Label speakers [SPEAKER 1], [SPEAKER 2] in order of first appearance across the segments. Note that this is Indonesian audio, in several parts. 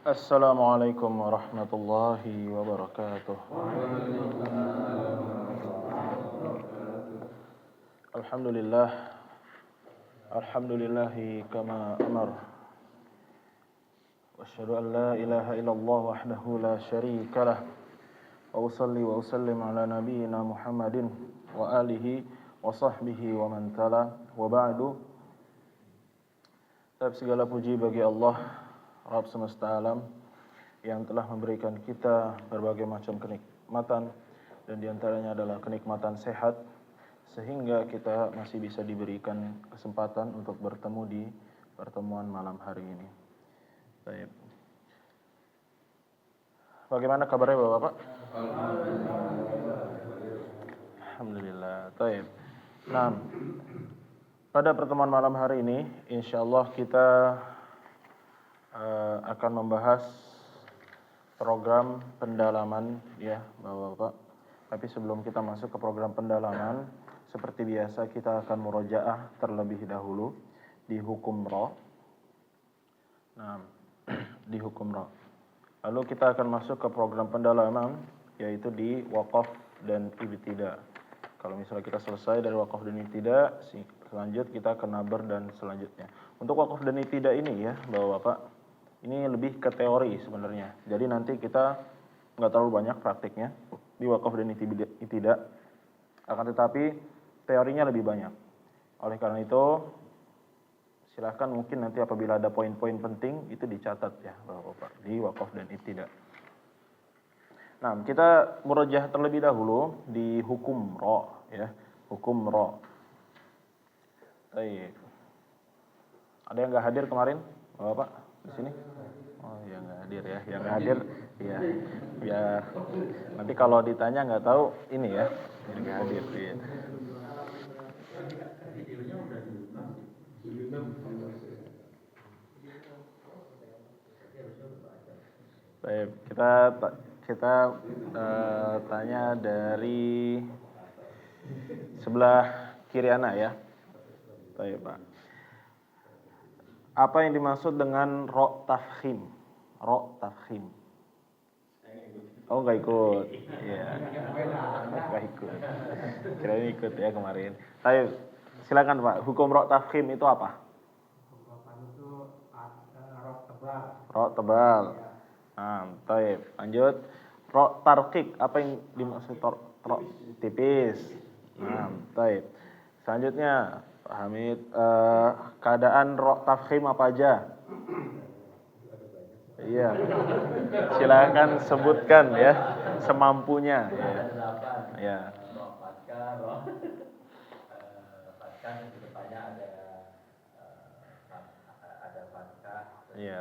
[SPEAKER 1] Assalamualaikum warahmatullahi wabarakatuh. Alhamdulillah. Alhamdulillahi kama amar. Wa asyhadu an la ilaha illallah wahdahu la syarika lah. Wa usalli wa usallim ala nabiyyina Muhammadin wa alihi wa sahbihi wa man tala. Wa ba'du. Segala puji bagi Allah, Rabb semesta alam, yang telah memberikan kita berbagai macam kenikmatan, dan diantaranya adalah kenikmatan sehat, sehingga kita masih bisa diberikan kesempatan untuk bertemu di pertemuan malam hari ini. Baik. Bagaimana kabarnya Bapak-Bapak? Alhamdulillah. Baik. Nah, pada pertemuan malam hari ini, insyaallah kita akan membahas program pendalaman ya Bapak-Bapak. Tapi sebelum kita masuk ke program pendalaman, seperti biasa kita akan murojaah terlebih dahulu di hukum ra. Nah, di hukum ra. Lalu kita akan masuk ke program pendalaman, yaitu di waqaf dan ibtida. Kalau misalnya kita selesai dari waqaf dan ibtida, selanjut kita ke nabar dan selanjutnya. Untuk waqaf dan ibtida ini ya Bapak-Bapak, ini lebih ke teori sebenarnya. Jadi nanti kita nggak terlalu banyak praktiknya di waqaf dan ibtida, akan tetapi teorinya lebih banyak. Oleh karena itu, silahkan mungkin nanti apabila ada poin-poin penting itu dicatat ya Bapak-Bapak di waqaf dan ibtida. Nah, kita murojaah terlebih dahulu di hukum ra ya, hukum ra. Baik. Ada yang nggak hadir kemarin, Bapak di sini? Oh, yang nggak hadir ya, yang nggak hadir, ya, ya. Nanti kalau ditanya nggak tahu, ini ya, yang nggak hadir. Ya. Baik, kita tanya dari sebelah kiri anak ya. Baik, Pak. Apa yang dimaksud dengan ra tafkhim? Ra tafkhim. Oh, nggak ikut. Iya. Nggak ikut. Kirain ikut ya kemarin. Baik, silakan Pak. Hukum ra tafkhim itu apa? Ra tebal. Nah, baik. Lanjut. Ra tarqiq, apa yang dimaksud ra tipis? Nah, baik. Selanjutnya, Pak Hamid, keadaan ra tafkhim apa aja? Iya. Silakan sebutkan ya, semampunya ya. Ya. Iya.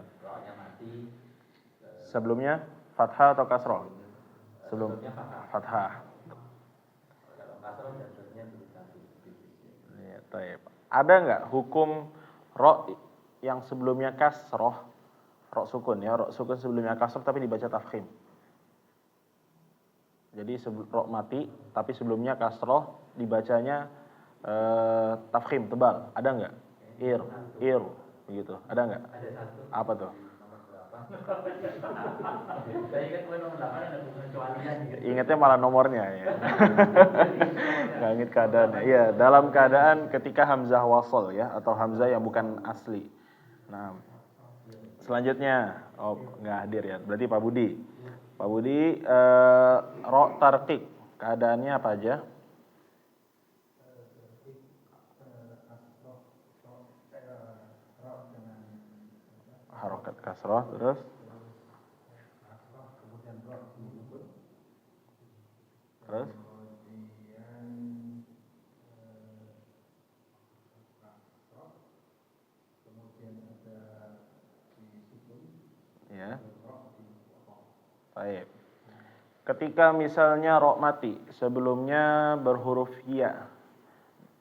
[SPEAKER 1] Sebelumnya fathah atau kasroh? Sebelumnya fathah. Ya, baik. Ada nggak hukum ra yang sebelumnya kasroh, ra sukun ya, ra sukun sebelumnya kasroh tapi dibaca tafkhim? Jadi ra mati tapi sebelumnya kasroh dibacanya tafkhim tebal. Ada nggak? Ir begitu. Ada nggak? Apa tuh? Ingatnya malah nomornya ya. Nggak ingat keadaannya. Iya, dalam keadaan ketika hamzah wasl ya, atau hamzah yang bukan asli. Nah, selanjutnya, oh nggak hadir ya. Berarti Pak Budi. Pak Budi, ra tarqiq, keadaannya apa aja? Harokat kasroh terus ya. Baik. Ketika misalnya ra mati sebelumnya berhuruf ya,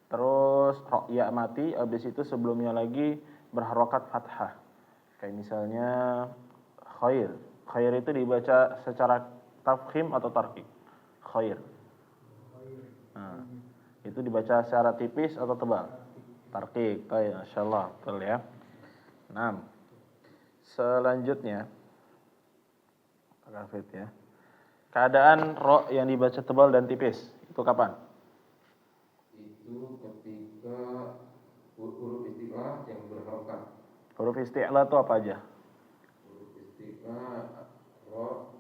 [SPEAKER 1] terus ra ya mati habis itu sebelumnya lagi berharokat fathah. Kayak misalnya khair. Khair itu dibaca secara tafkhim atau tarqiq? Khair. Nah, itu dibaca secara tipis atau tebal? Tarqiq. Baik, masyaallah, betul ya. Nah, selanjutnya Khafid ya. Keadaan ro yang dibaca tebal dan tipis itu kapan?
[SPEAKER 2] Itu ketika huruf isti'la yang berharokat.
[SPEAKER 1] Huruf isti'la itu apa aja?
[SPEAKER 2] Huruf isti'la ro,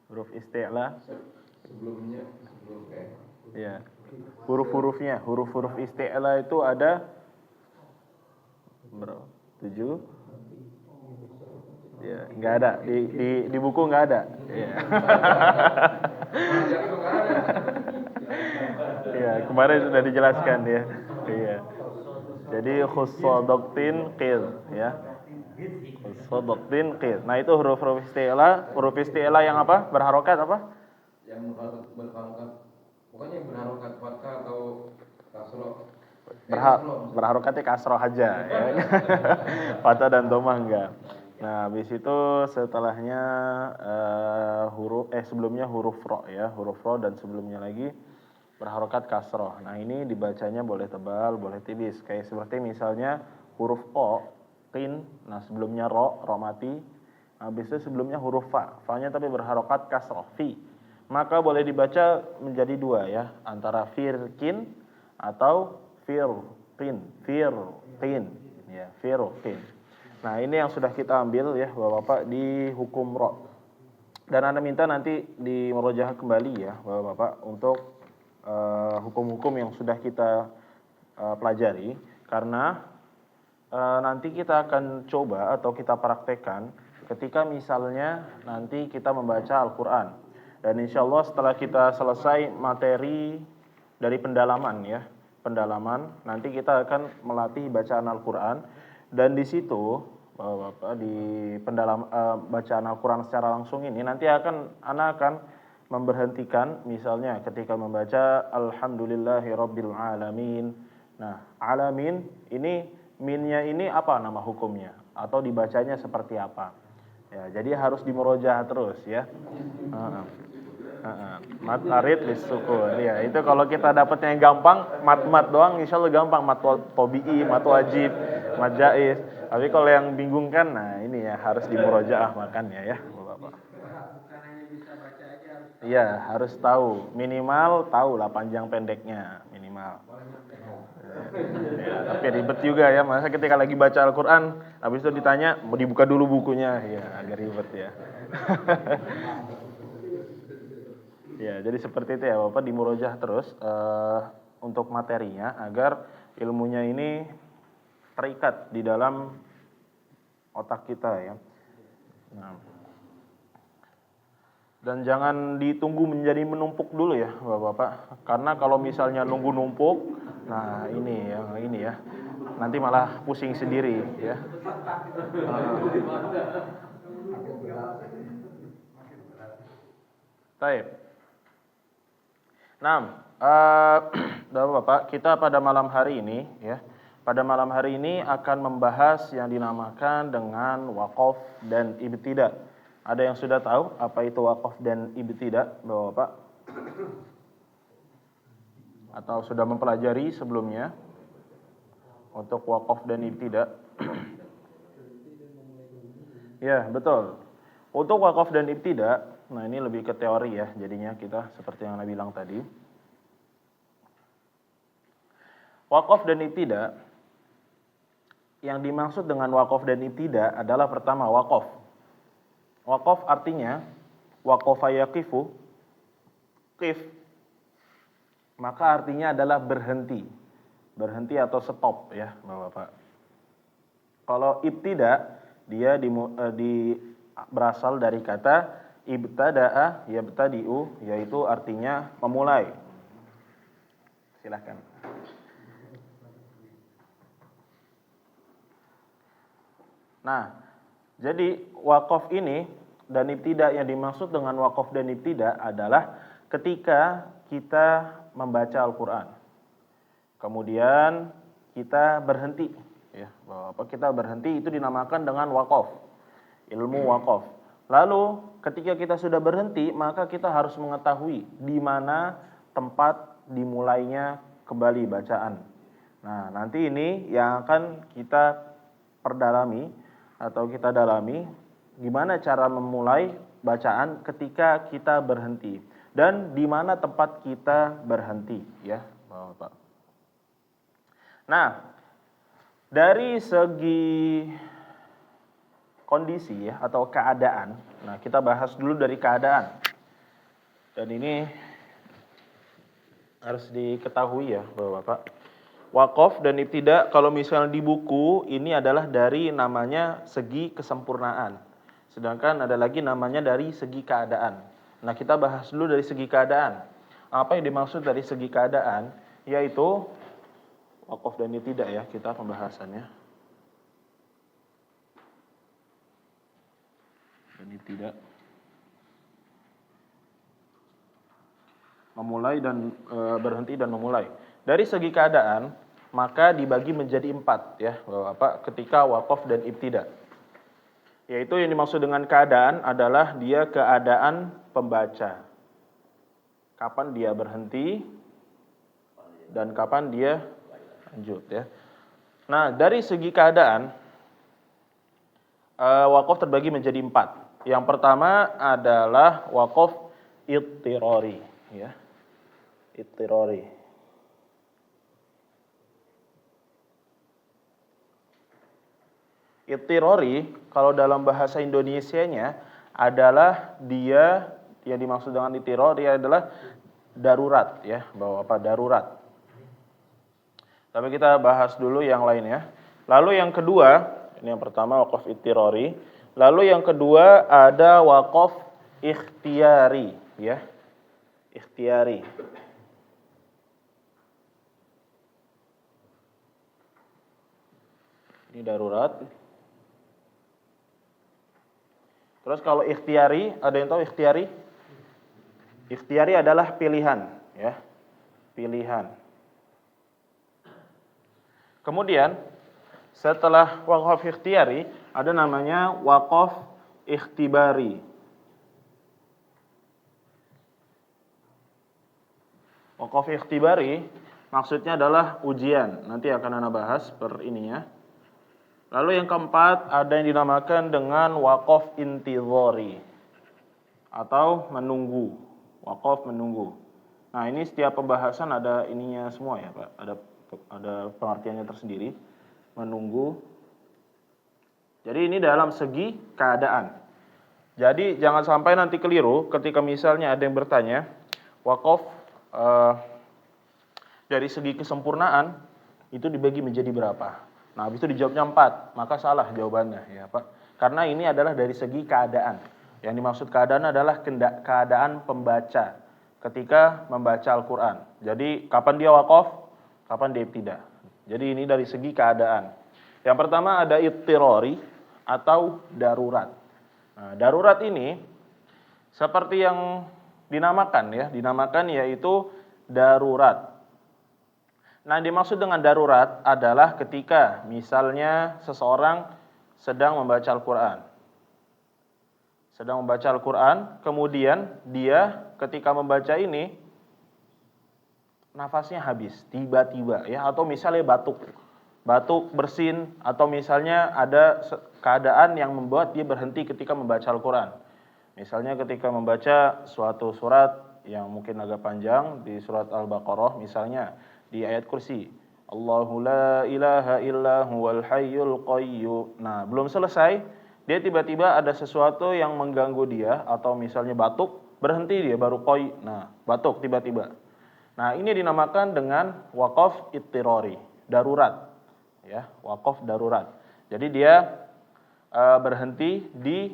[SPEAKER 1] Huruf isti'la
[SPEAKER 2] sebelum
[SPEAKER 1] ya. Huruf-hurufnya, huruf-huruf isti'la itu ada berapa? 7. Ya, nggak ada di buku nggak ada. Ya. Ya, kemarin sudah dijelaskan ya. Iya. Jadi khussodoktin qil ya. Khussodoktin qil. Nah, itu huruf-huruf isti'la. Huruf isti'la yang apa? Berharokat apa?
[SPEAKER 2] Yang berharokat. Pokoknya yang berharokat fathah atau kasroh.
[SPEAKER 1] Berharokatnya kasroh aja ya. Fathah dan dhamma enggak. Nah, habis itu setelahnya sebelumnya huruf ro ya, huruf ro dan sebelumnya lagi berharokat kasroh. Nah, ini dibacanya boleh tebal, boleh tipis. Kayak seperti misalnya huruf o, qin, nah sebelumnya ro mati. Habis itu sebelumnya huruf fa, fa-nya tapi berharokat kasroh, fi. Maka boleh dibaca menjadi dua ya, antara firkin atau firqin, ya, firqin. Nah, ini yang sudah kita ambil ya Bapak-bapak di hukum ro. Dan Anda minta nanti di murojaah kembali ya Bapak-bapak untuk hukum-hukum yang sudah kita pelajari, karena nanti kita akan coba atau kita praktekkan ketika misalnya nanti kita membaca Al-Quran. Dan insya Allah setelah kita selesai materi dari pendalaman ya, nanti kita akan melatih bacaan Al-Quran. Dan di situ Bapak di bacaan Al-Quran secara langsung ini nanti Ana akan memberhentikan misalnya ketika membaca Alhamdulillahirabbil alamin. Nah, alamin ini minnya ini apa nama hukumnya atau dibacanya seperti apa? Ya, jadi harus dimurojaah terus ya. Mat arid lisukun. Ya, itu kalau kita dapatnya yang gampang, mat doang insya Allah gampang, mat tobi'i, mat wajib, mat jaiz. Tapi kalau yang bingung kan, nah ini ya harus dimurojaah makanya ya, Bapak. Iya, harus tahu, minimal tahu lah panjang pendeknya, minimal. Ya, tapi ribet juga ya, masa ketika lagi baca Al-Quran, habis itu ditanya, mau dibuka dulu bukunya, ya agak ribet ya. Ya, jadi seperti itu ya Bapak, dimurojah terus untuk materinya agar ilmunya ini terikat di dalam otak kita ya. Nah. Dan jangan ditunggu menjadi menumpuk dulu ya Bapak-bapak. Karena kalau misalnya nunggu numpuk, nah ini ya. Nanti malah pusing sendiri ya. Baik. Nah, Bapak, kita pada malam hari ini ya, pada malam hari ini akan membahas yang dinamakan dengan waqaf dan ibtida. Ada yang sudah tahu apa itu waqaf dan ibtida, Bapak? Atau sudah mempelajari sebelumnya untuk waqaf dan ibtida? Ya, betul. Untuk waqaf dan ibtida, nah ini lebih ke teori ya, jadinya kita seperti yang Anda bilang tadi. Waqaf dan ibtida, yang dimaksud dengan waqaf dan ibtida adalah pertama waqaf. Waqaf artinya waqafa yaqifu, qif, maka artinya adalah berhenti. Berhenti atau stop ya, Bapak. Kalau ibtida, dia berasal dari kata ibtada'a yabtadi'u, yaitu artinya memulai. Silakan. Nah, jadi waqaf ini dan ibtida, yang dimaksud dengan waqaf dan ibtida adalah ketika kita membaca Al-Quran, kemudian kita berhenti ya, Bapak, kita berhenti, itu dinamakan dengan waqaf, ilmu waqaf. Lalu ketika kita sudah berhenti, maka kita harus mengetahui di mana tempat dimulainya kembali bacaan. Nah, nanti ini yang akan kita perdalami atau kita dalami gimana cara memulai bacaan ketika kita berhenti dan di mana tempat kita berhenti, ya, Bapak. Nah, dari segi kondisi ya atau keadaan, nah kita bahas dulu dari keadaan. Dan ini harus diketahui ya, Bapak. Waqaf dan ibtida kalau misalnya di buku ini adalah dari namanya segi kesempurnaan. Sedangkan ada lagi namanya dari segi keadaan. Nah, kita bahas dulu dari segi keadaan. Apa yang dimaksud dari segi keadaan? Yaitu waqaf dan ibtida ya, kita pembahasannya. Dan ibtida. Memulai dan berhenti dan memulai. Dari segi keadaan, maka dibagi menjadi 4 ya, Bapak, ketika waqaf dan ibtida. Yaitu yang dimaksud dengan keadaan adalah dia keadaan pembaca. Kapan dia berhenti dan kapan dia lanjut ya. Nah, dari segi keadaan waqaf terbagi menjadi 4. Yang pertama adalah waqaf idtirari ya. Idtirari. Idtirari kalau dalam bahasa Indonesianya adalah dia yang dimaksud dengan idtirari adalah darurat ya, Bapak, darurat. Tapi kita bahas dulu yang lain ya. Lalu yang kedua, ini yang pertama waqaf idtirari. Lalu yang kedua ada waqaf ikhtiyari ya. Ikhtiyari. Ini darurat. Terus kalau ikhtiyari, ada yang tahu ikhtiyari? Ikhtiyari adalah pilihan, ya. Pilihan. Kemudian setelah waqaf ikhtiyari ada namanya waqaf ikhtibari. Waqaf ikhtibari maksudnya adalah ujian. Nanti akan Anda bahas per ininya. Lalu yang keempat ada yang dinamakan dengan waqaf intidhari atau menunggu. Waqaf menunggu. Nah, ini setiap pembahasan ada ininya semua ya, Pak. Ada pengertiannya tersendiri. Menunggu. Jadi ini dalam segi keadaan. Jadi jangan sampai nanti keliru ketika misalnya ada yang bertanya, waqaf dari segi kesempurnaan itu dibagi menjadi berapa? Nah, habis itu dijawabnya 4, maka salah jawabannya ya, Pak. Karena ini adalah dari segi keadaan. Yang dimaksud keadaan adalah keadaan pembaca ketika membaca Al-Qur'an. Jadi, kapan dia waqaf, kapan dia ibtida. Jadi ini dari segi keadaan. Yang pertama ada idtirari atau darurat. Nah, darurat ini seperti yang dinamakan yaitu darurat. Nah, dimaksud dengan darurat adalah ketika misalnya seseorang sedang membaca Al-Qur'an. Sedang membaca Al-Qur'an, kemudian dia ketika membaca ini nafasnya habis tiba-tiba ya, atau misalnya batuk bersin, atau misalnya ada keadaan yang membuat dia berhenti ketika membaca Al-Qur'an. Misalnya ketika membaca suatu surat yang mungkin agak panjang di surat Al-Baqarah misalnya di ayat kursi, Allahu la ilaha illa huwal hayyul qayyum. Nah, belum selesai, dia tiba-tiba ada sesuatu yang mengganggu dia, atau misalnya batuk, berhenti dia baru nah, batuk tiba-tiba. Nah, ini dinamakan dengan waqaf idtirari, darurat. Ya, waqaf darurat. Jadi dia berhenti di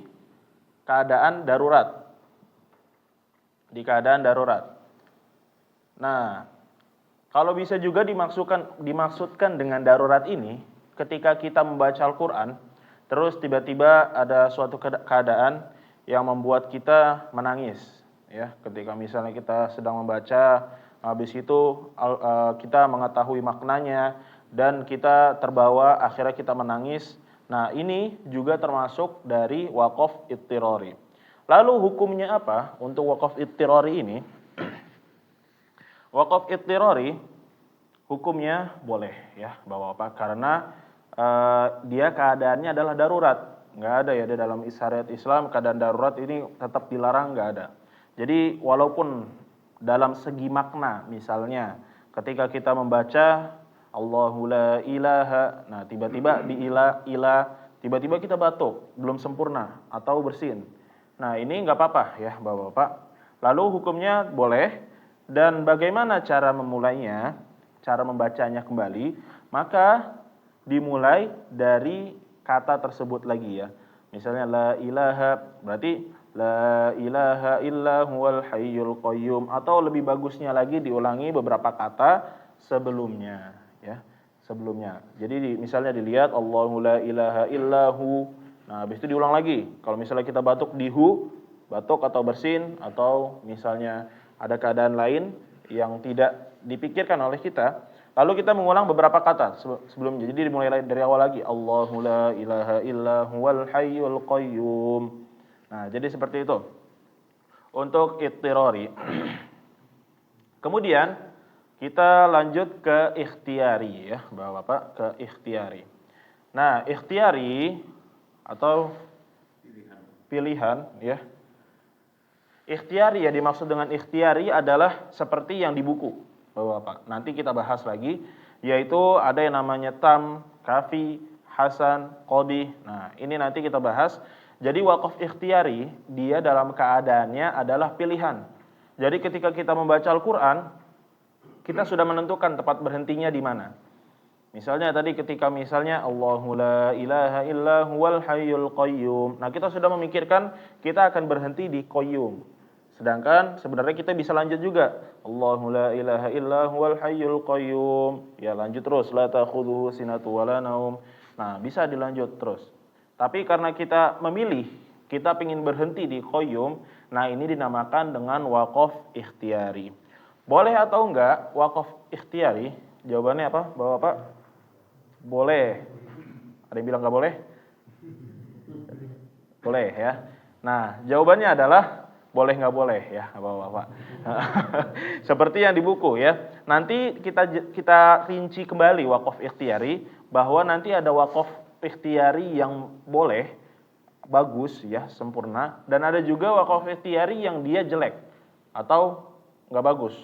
[SPEAKER 1] keadaan darurat. Di keadaan darurat. Nah, kalau bisa juga dimaksudkan dengan darurat ini, ketika kita membaca Al-Qur'an, terus tiba-tiba ada suatu keadaan yang membuat kita menangis, ya. Ketika misalnya kita sedang membaca, habis itu kita mengetahui maknanya dan kita terbawa, akhirnya kita menangis. Nah, ini juga termasuk dari waqaf idtirari. Lalu hukumnya apa untuk waqaf idtirari ini? Waqaf idtirari hukumnya boleh ya, Bapak-bapak, karena dia keadaannya adalah darurat. Nggak ada ya di dalam syariat Islam keadaan darurat ini tetap dilarang, nggak ada. Jadi walaupun dalam segi makna misalnya ketika kita membaca Allahu la ilaha, nah tiba-tiba di tiba-tiba kita batuk, belum sempurna atau bersin. Nah ini nggak apa-apa ya Bapak-Bapak. Lalu hukumnya boleh, dan bagaimana cara memulainya, cara membacanya kembali, maka dimulai dari kata tersebut lagi ya. Misalnya la ilaha, berarti la ilaha illa huwal hayyul qayyum, atau lebih bagusnya lagi diulangi beberapa kata sebelumnya ya, sebelumnya. Jadi misalnya dilihat Allahu la ilaha illahu. Nah, habis itu diulang lagi. Kalau misalnya kita batuk di batuk atau bersin, atau misalnya ada keadaan lain yang tidak dipikirkan oleh kita, lalu kita mengulang beberapa kata sebelumnya. Jadi dimulai dari awal lagi. Allahu la ilaha illa huwal hayyul qayyum. Nah, jadi seperti itu. Untuk ittirari. Kemudian kita lanjut ke ikhtiyari ya, Bapak-bapak, ke ikhtiyari. Nah, ikhtiyari atau pilihan ya. Ikhtiyari ya, dimaksud dengan ikhtiyari adalah seperti yang di buku, Bapak-bapak. Nanti kita bahas lagi, yaitu ada yang namanya tam, kafi, hasan, qadih. Nah, ini nanti kita bahas. Jadi wakaf ikhtiyari dia dalam keadaannya adalah pilihan. Jadi ketika kita membaca Al-Qur'an, kita sudah menentukan tempat berhentinya di mana. Misalnya tadi ketika misalnya Allahu la ilaha illa huwal hayyul qayyum. Nah, kita sudah memikirkan kita akan berhenti di qayyum. Sedangkan sebenarnya kita bisa lanjut juga. Allahu la ilaha illa huwal hayyul qayyum. Ya, lanjut terus. La ta'khudhuhu sinatu wa la naum. Nah, bisa dilanjut terus. Tapi karena kita memilih, kita ingin berhenti di qayyum, nah ini dinamakan dengan waqaf ikhtiyari. Boleh atau enggak waqaf ikhtiyari? Jawabannya apa, Bapak-bapak? Boleh. Ada yang bilang enggak boleh? Boleh ya. Nah, jawabannya adalah boleh nggak boleh ya, Bapak-bapak. Seperti yang di buku ya. Nanti kita rinci kembali waqaf ikhtiyari, bahwa nanti ada waqaf ikhtiyari yang boleh, bagus ya, sempurna, dan ada juga waqaf ikhtiyari yang dia jelek atau nggak bagus.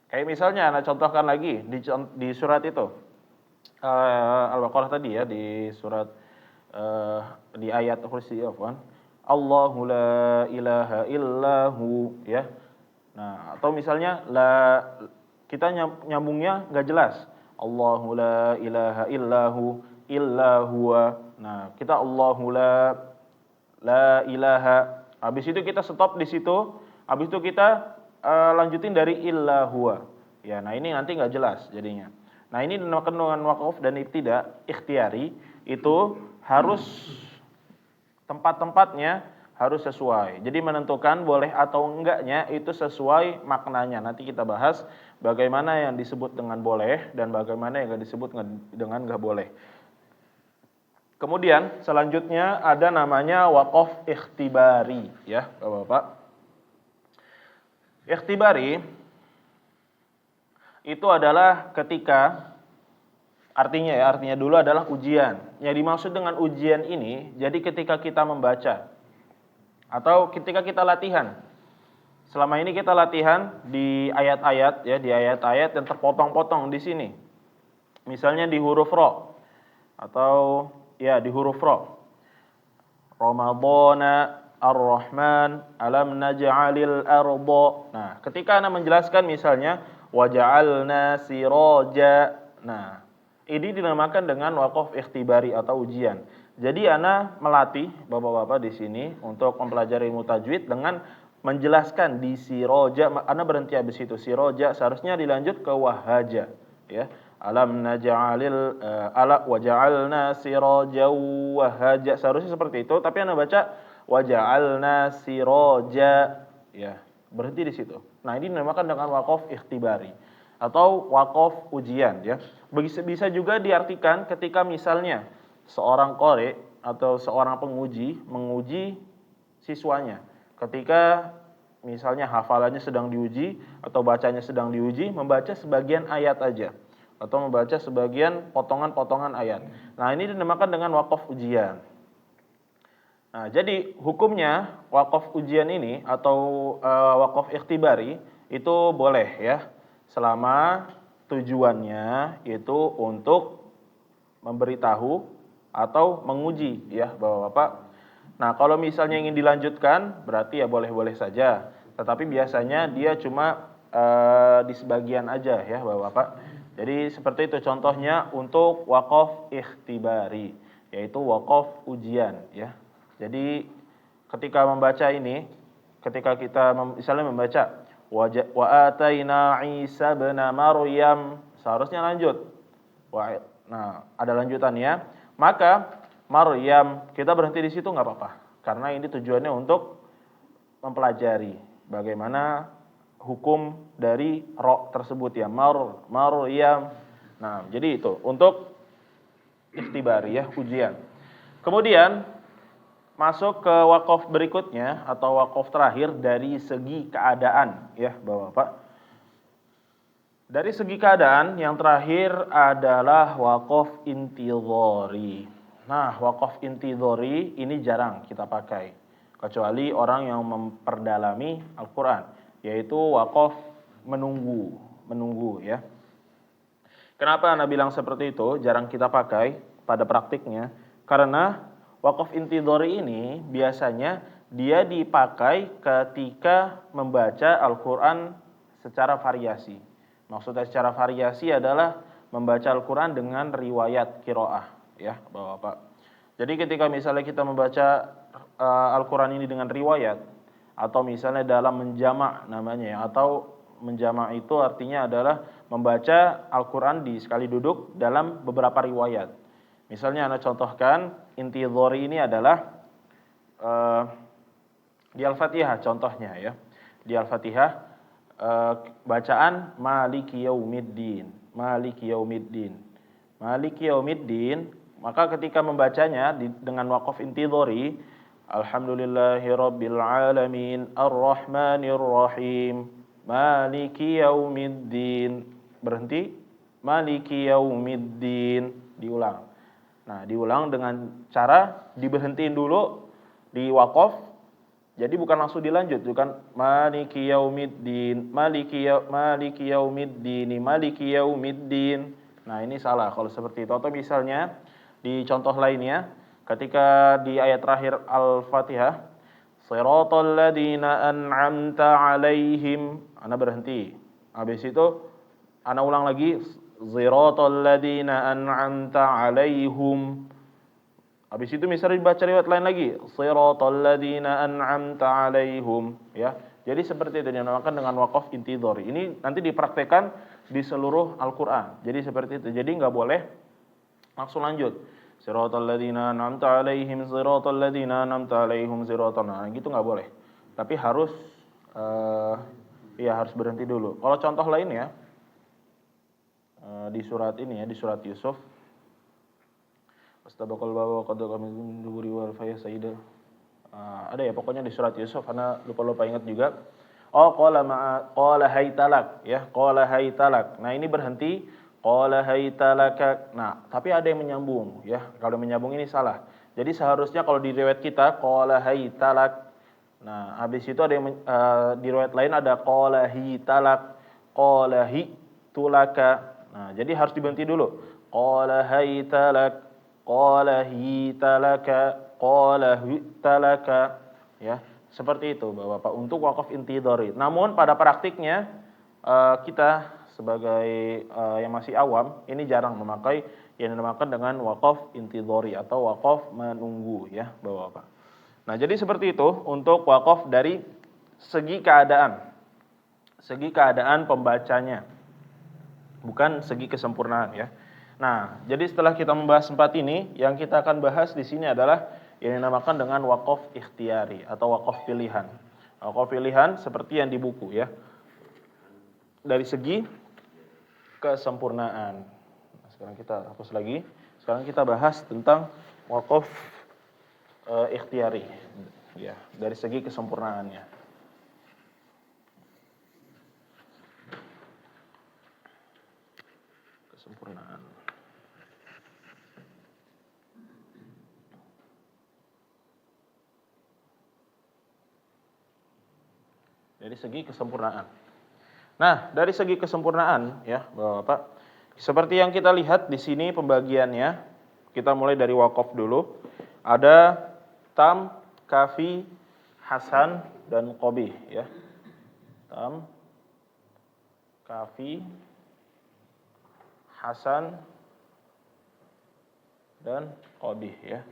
[SPEAKER 1] Kayak misalnya, nah contohkan lagi di surat itu Al-Baqarah tadi ya, di surat di ayat kursi Allahu la ilaha illahu ya. Nah, atau misalnya kita nyambungnya nggak jelas. Allahu la ilaha illahu illa huwa. Nah, kita Allahu la ilaha. Habis itu kita stop di situ. Habis itu kita lanjutin dari illa huwa. Ya, nah ini nanti nggak jelas jadinya. Nah, ini dinamakan dengan waqaf dan ikhtiyari, itu harus tempat-tempatnya harus sesuai. Jadi menentukan boleh atau enggaknya itu sesuai maknanya. Nanti kita bahas bagaimana yang disebut dengan boleh dan bagaimana yang disebut dengan enggak boleh. Kemudian selanjutnya ada namanya waqaf ikhtibari ya, Bapak-bapak. Ikhtibari itu adalah ketika artinya dulu adalah ujian. Yang dimaksud dengan ujian ini, jadi ketika kita membaca atau ketika kita latihan. Selama ini kita latihan di ayat-ayat ya, di ayat-ayat yang terpotong-potong di sini. Misalnya di huruf ro atau ya di huruf ro. Ramadhana Ar-Rahman alam naj'alil arda. Nah, ketika Anda menjelaskan misalnya waja'alna siraja. Nah, ini dinamakan dengan waqaf ikhtibari atau ujian. Jadi Ana melatih Bapak-bapak di sini untuk mempelajari ilmu tajwid dengan menjelaskan di siroja. Ana berhenti habis itu siroja, seharusnya dilanjut ke wahaja ya. Alam naj'alil ala waja'alna siraja wahaja. Seharusnya seperti itu, tapi Ana baca waja'alna siraja ya. Berhenti di situ. Nah, ini dinamakan dengan waqaf ikhtibari atau waqaf ujian ya. Bisa juga diartikan ketika misalnya seorang qari atau seorang penguji menguji siswanya. Ketika misalnya hafalannya sedang diuji atau bacanya sedang diuji, membaca sebagian ayat aja. atau membaca sebagian potongan-potongan ayat. Nah, ini dinamakan dengan wakaf ujian. Nah, jadi hukumnya wakaf ujian ini atau wakaf ikhtibari itu boleh ya, selama tujuannya itu untuk memberitahu atau menguji ya Bapak-bapak. Nah, kalau misalnya ingin dilanjutkan berarti ya boleh-boleh saja. Tetapi biasanya dia cuma di sebagian aja ya Bapak-bapak. Jadi seperti itu contohnya untuk wakaf ikhtibari, yaitu wakaf ujian ya. Jadi ketika membaca ini, ketika kita misalnya membaca wa ataina Isa bin Maryam, seharusnya lanjut. Nah, ada lanjutannya. Maka Maryam, kita berhenti di situ nggak apa-apa. Karena ini tujuannya untuk mempelajari bagaimana hukum dari ro tersebut ya, Maryam. Nah, jadi itu untuk ikhtibari ya, ujian. Kemudian masuk ke wakaf berikutnya atau wakaf terakhir dari segi keadaan ya Bapak-bapak. Dari segi keadaan yang terakhir adalah wakaf intidhari. Nah, wakaf intidhari ini jarang kita pakai kecuali orang yang memperdalami Al-Qur'an, yaitu wakaf menunggu ya. Kenapa Anda bilang seperti itu? Jarang kita pakai pada praktiknya karena wakaf intidhari ini biasanya dia dipakai ketika membaca Al-Qur'an secara variasi. Maksudnya secara variasi adalah membaca Al-Qur'an dengan riwayat qiraah ya, Bapak-bapak. Jadi ketika misalnya kita membaca Al-Qur'an ini dengan riwayat atau misalnya dalam menjamak namanya ya, atau menjamak itu artinya adalah membaca Al-Qur'an di sekali duduk dalam beberapa riwayat. Misalnya Anda contohkan intidhari ini adalah di Al-Fatihah contohnya ya. Di Al-Fatihah bacaan Maliki Yaumiddin, Maliki Yaumiddin, Maliki Yaumiddin, maka ketika membacanya dengan wakaf intidhari, Alhamdulillahirabbil alamin, Arrahmanir Rahim, Maliki Yaumiddin, berhenti, Maliki Yaumiddin, diulang. Nah, diulang dengan cara diberhentiin dulu di wakaf. Jadi bukan langsung dilanjut, bukan Maliki Yaumiddin, Maliki Yaumiddin, Maliki Yaumiddin. Nah, ini salah kalau seperti itu. Atau misalnya di contoh lainnya, ketika di ayat terakhir Al-Fatihah, Shiratal ladzina an'amta 'alaihim, Anda berhenti. Habis itu Anda ulang lagi, Shiratal ladzina an'amta 'alaihum. Habis itu misalnya dibaca riwayat lain lagi, Shiratal ladzina an'amta 'alaihum ya. Jadi seperti itu dinamakan dengan wakaf intidhari. Ini nanti dipraktekkan di seluruh Al-Qur'an. Jadi seperti itu. Jadi enggak boleh langsung lanjut. Shiratal ladzina an'amta 'alaihim, shiratal ladzina an'amta 'alaihim, shiratal. Nah, gitu enggak boleh. Tapi harus harus berhenti dulu. Kalau contoh lainnya di surat ini ya, di surat Yusuf. Astabaqal baba qad qamin duburi wal faya sayyidah. Ada ya pokoknya di surat Yusuf, karena lupa ingat juga. Oh, qala haytalak ya, qala haytalak. Nah, ini berhenti qala haytalaka. Nah, tapi ada yang menyambung ya. Kalau menyambung ini salah. Jadi seharusnya kalau di riwayat kita qala haytalak. Nah, habis itu ada yang di riwayat lain ada qala hitalak, qala hitulaka. Nah, jadi harus diberhenti dulu. Qala haytalak, qala hitalaka, qala hitalaka ya. Seperti itu Bapak-bapak untuk wakaf intidhari. Namun pada praktiknya kita sebagai yang masih awam ini jarang memakai yang dinamakan dengan wakaf intidhari atau wakaf menunggu ya Bapak-bapak. Nah, jadi seperti itu untuk wakaf dari segi keadaan. Segi keadaan pembacanya. Bukan segi kesempurnaan ya. Nah, jadi setelah kita membahas 4 ini, yang kita akan bahas di sini adalah yang dinamakan dengan wakaf ikhtiyari atau wakaf pilihan. Wakaf pilihan seperti yang di buku ya. Dari segi kesempurnaan. Nah, sekarang kita hapus lagi. Sekarang kita bahas tentang wakaf ikhtiyari ya, dari segi kesempurnaannya. kesempurnaan. Dari segi kesempurnaan. Nah, dari segi kesempurnaan ya, Bapak-bapak, seperti yang kita lihat di sini pembagiannya, kita mulai dari waqaf dulu. Ada tam, kafi, hasan, dan qabih ya. Tam, kafi, hasan, dan qabih ya.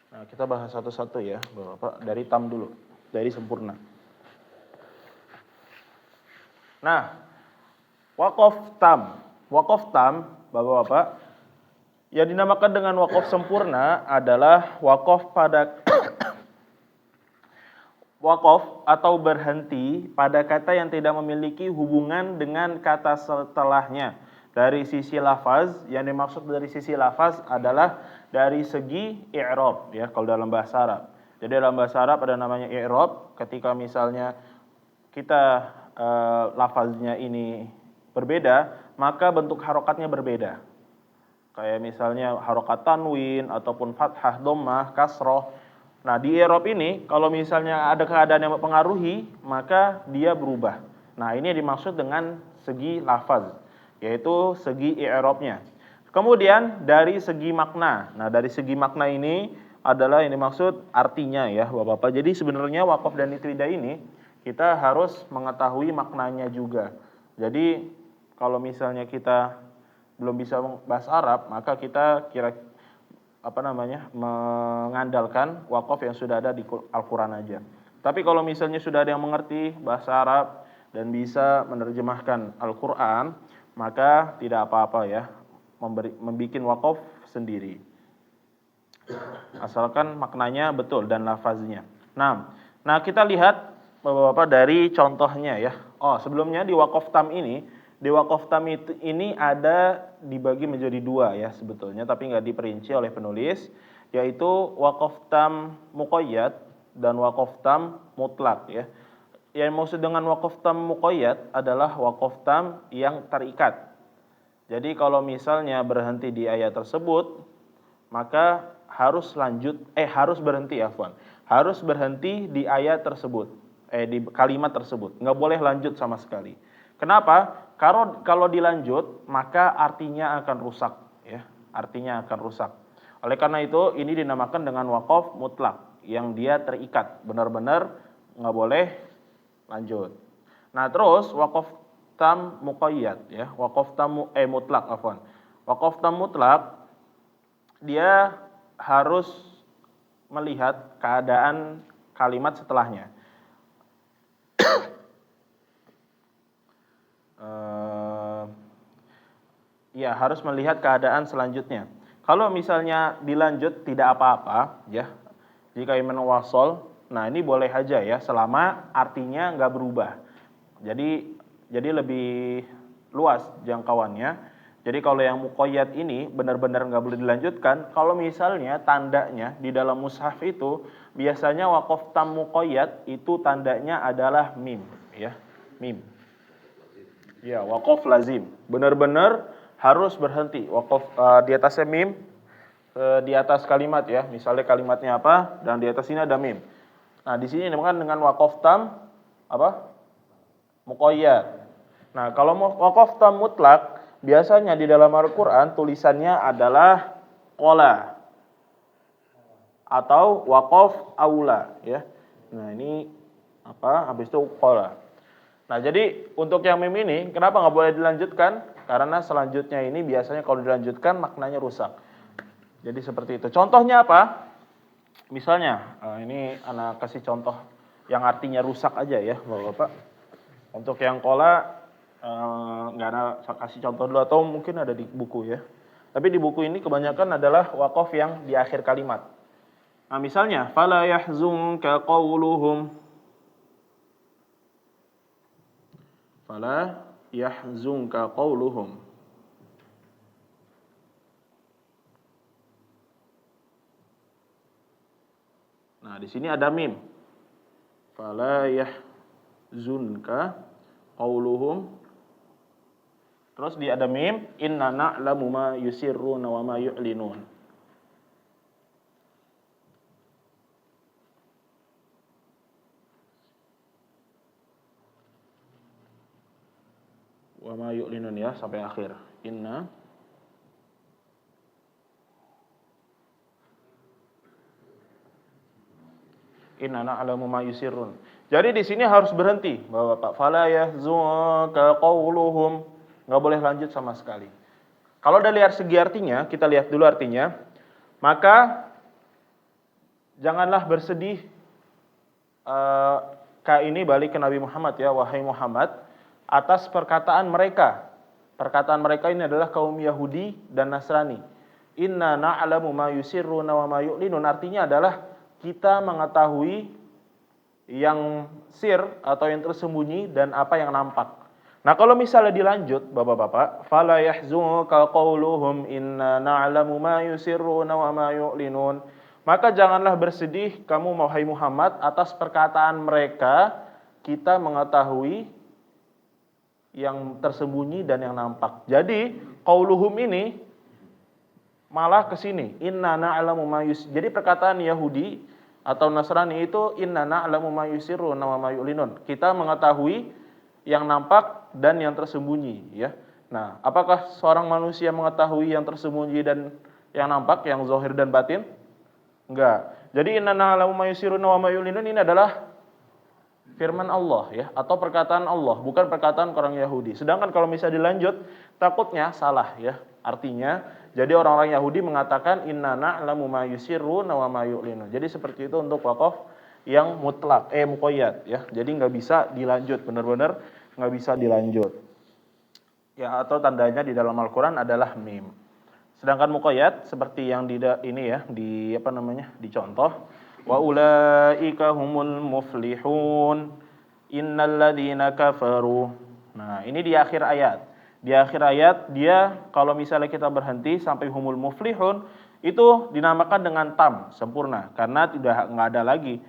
[SPEAKER 1] Nah, kita bahas satu-satu ya, Bapak, dari tam dulu, dari sempurna. Nah, waqaf tam, Bapak-bapak, yang dinamakan dengan waqaf sempurna adalah waqaf pada waqaf atau berhenti pada kata yang tidak memiliki hubungan dengan kata setelahnya. Dari sisi lafaz, yang dimaksud dari sisi lafaz adalah dari segi i'rab ya, kalau dalam bahasa Arab. Jadi dalam bahasa Arab ada namanya i'rab, ketika misalnya kita lafaznya ini berbeda, maka bentuk harokatnya berbeda. Kayak misalnya harokat tanwin ataupun fathah, dhammah, kasroh. Nah, di i'rab ini kalau misalnya ada keadaan yang mempengaruhi, maka dia berubah. Nah, ini dimaksud dengan segi lafaz, yaitu segi i'rabnya. Kemudian dari segi makna. Nah, dari segi makna ini adalah yang dimaksud artinya ya, Bapak-bapak. Jadi sebenarnya waqaf dan nitwida ini kita harus mengetahui maknanya juga. Jadi kalau misalnya kita belum bisa bahasa Arab, maka kita mengandalkan waqaf yang sudah ada di Al-Qur'an aja. Tapi kalau misalnya sudah ada yang mengerti bahasa Arab dan bisa menerjemahkan Al-Qur'an, maka tidak apa-apa ya, membikin waqaf sendiri. Asalkan maknanya betul dan lafaznya. Nah, kita lihat Bapak-bapak dari contohnya ya. Oh, sebelumnya di waqaf tam ini, ini ada dibagi menjadi dua ya sebetulnya, tapi nggak diperinci oleh penulis, yaitu waqaf tam muqayyad dan waqaf tam mutlak ya. Yang maksud dengan waqaf tam muqayyad adalah waqaf tam yang terikat. Jadi kalau misalnya berhenti di ayat tersebut, maka harus berhenti di ayat tersebut, di kalimat tersebut, nggak boleh lanjut sama sekali. Kenapa? Kalau dilanjut, maka artinya akan rusak, ya, artinya akan rusak. Oleh karena itu, ini dinamakan dengan waqaf mutlak, yang dia terikat, benar-benar nggak boleh lanjut. Nah, terus waqaf tam muqayyad, ya, waqaf tam mutlak, afwan. Waqaf tam mutlak, dia harus melihat keadaan kalimat setelahnya. Ya, harus melihat keadaan selanjutnya. Kalau misalnya dilanjut tidak apa-apa, ya. Jika iman wasol, nah ini boleh aja ya, selama artinya nggak berubah. Jadi lebih luas jangkauannya. Jadi kalau yang muqayyad ini benar-benar nggak boleh dilanjutkan. Kalau misalnya tandanya di dalam mushaf itu biasanya waqaf tam muqayyad itu tandanya adalah mim, ya, mim. Ya, waqaf lazim. Benar-benar harus berhenti. Waqaf di atasnya mim, di atas kalimat ya. Misalnya kalimatnya apa dan di atas ini ada mim. Nah, di sini dinamakan dengan waqaf tam apa? Muqayyad. Nah, kalau waqaf tam mutlak biasanya di dalam Al-Qur'an tulisannya adalah qala atau waqaf aula ya. Nah, ini apa? Habis itu qala. Nah, jadi untuk yang mim ini kenapa nggak boleh dilanjutkan? Karena selanjutnya ini biasanya kalau dilanjutkan maknanya rusak. Jadi seperti itu. Contohnya apa? Misalnya, ini anak kasih contoh yang artinya rusak aja ya, Bapak-bapak. Untuk yang qala nggak ada, kasih contoh dulu atau mungkin ada di buku ya. Tapi di buku ini kebanyakan adalah waqaf yang di akhir kalimat. Nah, misalnya fala yahzunka qauluhum, fala yahzunka qauluhum. Nah, di sini ada mim. Fala yahzunka qauluhum. terus ada mim, inna na'lamu ma yusirruna wa ma yu'linun. Wa ma yu'linun ya sampai akhir. Inna na'lamu ma yusirrun. Jadi di sini harus berhenti, Bapak-bapak. Fala yahzunka qauluhum. Enggak boleh lanjut sama sekali. Kalau dari segi artinya, kita lihat dulu artinya. Maka janganlah bersedih ini balik ke Nabi Muhammad ya, wahai Muhammad, atas perkataan mereka. Perkataan mereka ini adalah kaum Yahudi dan Nasrani. Inna na'lamu ma yusirruna wa ma yu'linun. Artinya adalah kita mengetahui yang sir atau yang tersembunyi dan apa yang nampak. Nah, kalau misalnya dilanjut, Bapak-bapak, fala yahzunka qauluhum inna na'lamu ma yusirruna wa ma yu'linun. Maka janganlah bersedih kamu wahai Muhammad atas perkataan mereka, kita mengetahui yang tersembunyi dan yang nampak. Jadi, qauluhum ini malah ke sini, inna na'lamu ma yusirruna. Jadi perkataan Yahudi atau Nasrani itu inna na'lamu ma yusirruna wa ma yu'linun. Kita mengetahui yang nampak dan yang tersembunyi, ya. Nah, apakah seorang manusia mengetahui yang tersembunyi dan yang nampak, yang zahir dan batin? Enggak. Jadi inna na'lamu ma yusirruna wa ma yu'linun ini adalah firman Allah ya, atau perkataan Allah, bukan perkataan orang Yahudi. Sedangkan kalau misalnya dilanjut, takutnya salah ya. Artinya, jadi orang-orang Yahudi mengatakan inna na'lamu ma yusirruna wa ma yu'linun. Jadi seperti itu untuk waqaf yang mutlak, muqayyad ya. Jadi nggak bisa dilanjut, benar-benar nggak bisa dilanjut. Ya, atau tandanya di dalam Al-Qur'an adalah mim. Sedangkan muqayyad seperti yang dicontoh, wa ulaika humul muflihun innal ladzina kafaru. Nah, ini di akhir ayat. Di akhir ayat dia kalau misalnya kita berhenti sampai humul muflihun itu dinamakan dengan tam, sempurna, karena nggak ada lagi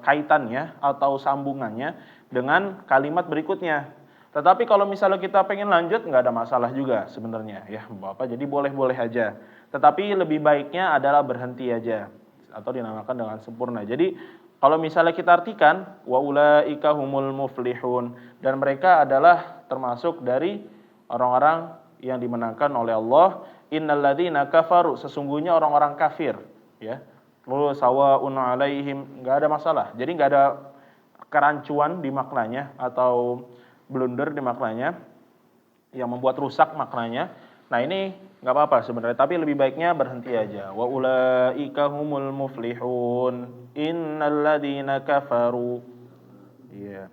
[SPEAKER 1] kaitannya atau sambungannya dengan kalimat berikutnya. Tetapi kalau misalnya kita pengen lanjut nggak ada masalah juga sebenarnya ya Bapak, jadi boleh-boleh aja. Tetapi lebih baiknya adalah berhenti aja atau dinamakan dengan sempurna. Jadi kalau misalnya kita artikan wa ulaika humul muflihun, dan mereka adalah termasuk dari orang-orang yang dimenangkan oleh Allah. Innal ladzina kafaru, sesungguhnya orang-orang kafir ya. Lalu sawaun alaihim, enggak ada masalah. Jadi enggak ada kerancuan di maknanya atau blunder di maknanya yang membuat rusak maknanya. Nah, ini enggak apa-apa sebenarnya, tapi lebih baiknya berhenti aja. Wa ulaika humul muflihun innal ladzina kafaru. Iya.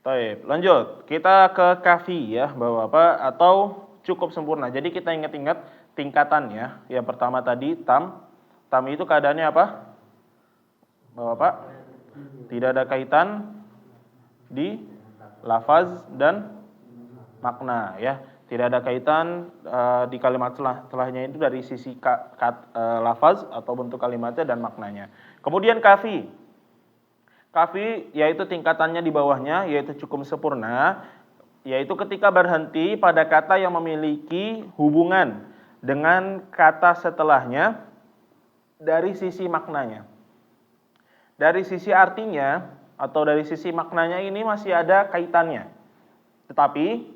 [SPEAKER 1] Baik, lanjut. Kita ke kafi ya, Bapak-bapak, atau cukup sempurna. Jadi kita ingat-ingat tingkatannya. Yang pertama tadi tam. Tam itu keadaannya apa? Bapak-bapak? Tidak ada kaitan di lafaz dan makna ya. Tidak ada kaitan di kalimat setelahnya itu dari sisi lafaz atau bentuk kalimatnya dan maknanya. Kemudian kafi. Kafi yaitu tingkatannya di bawahnya, yaitu cukup sempurna, yaitu ketika berhenti pada kata yang memiliki hubungan dengan kata setelahnya dari sisi maknanya. Dari sisi artinya atau dari sisi maknanya ini masih ada kaitannya. Tetapi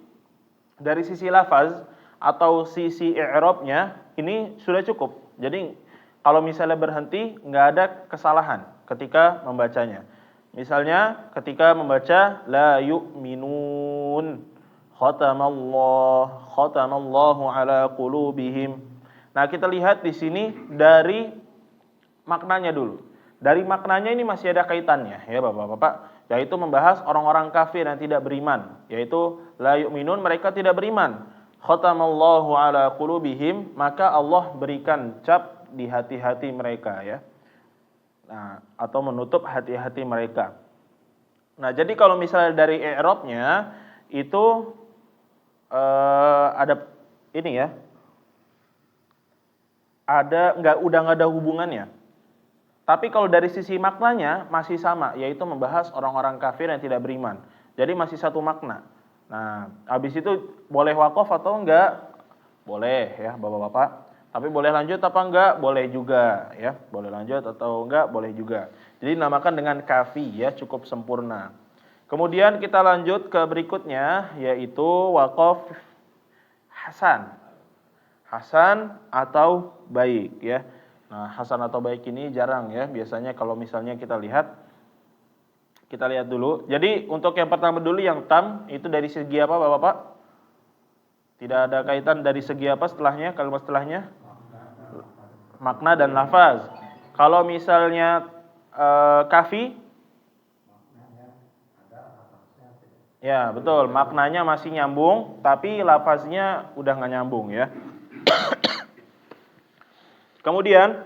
[SPEAKER 1] dari sisi lafaz atau sisi i'rabnya ini sudah cukup. Jadi kalau misalnya berhenti nggak ada kesalahan ketika membacanya. Misalnya ketika membaca la yu'minun khatamallahu ala qulubihim. Nah, kita lihat di sini dari maknanya dulu. Dari maknanya ini masih ada kaitannya ya Bapak-bapak, yaitu membahas orang-orang kafir yang tidak beriman, yaitu la yu'minun, mereka tidak beriman. Khatamallahu ala qulubihim, maka Allah berikan cap di hati-hati mereka ya. Nah, atau menutup hati-hati mereka. Nah, jadi kalau misalnya dari i'rabnya itu ada ini ya. Udah nggak ada hubungannya. Tapi kalau dari sisi maknanya masih sama, yaitu membahas orang-orang kafir yang tidak beriman. Jadi masih satu makna. Nah, habis itu boleh wakaf atau enggak? Boleh ya, Bapak-bapak. Tapi boleh lanjut apa enggak? Boleh juga ya. Boleh lanjut atau enggak? Boleh juga. Jadi dinamakan dengan kafi ya, cukup sempurna. Kemudian kita lanjut ke berikutnya, yaitu wakaf hasan. Hasan atau baik ya. Nah, hasan atau baik ini jarang ya. Biasanya kalau misalnya kita lihat dulu. Jadi untuk yang pertama dulu yang tam itu dari segi apa Bapak-bapak? Tidak ada kaitan dari segi apa setelahnya, kalimat setelahnya? Makna dan lafaz. Kalau misalnya kafi, ya betul, maknanya masih nyambung, tapi lafaznya udah nggak nyambung ya. Kemudian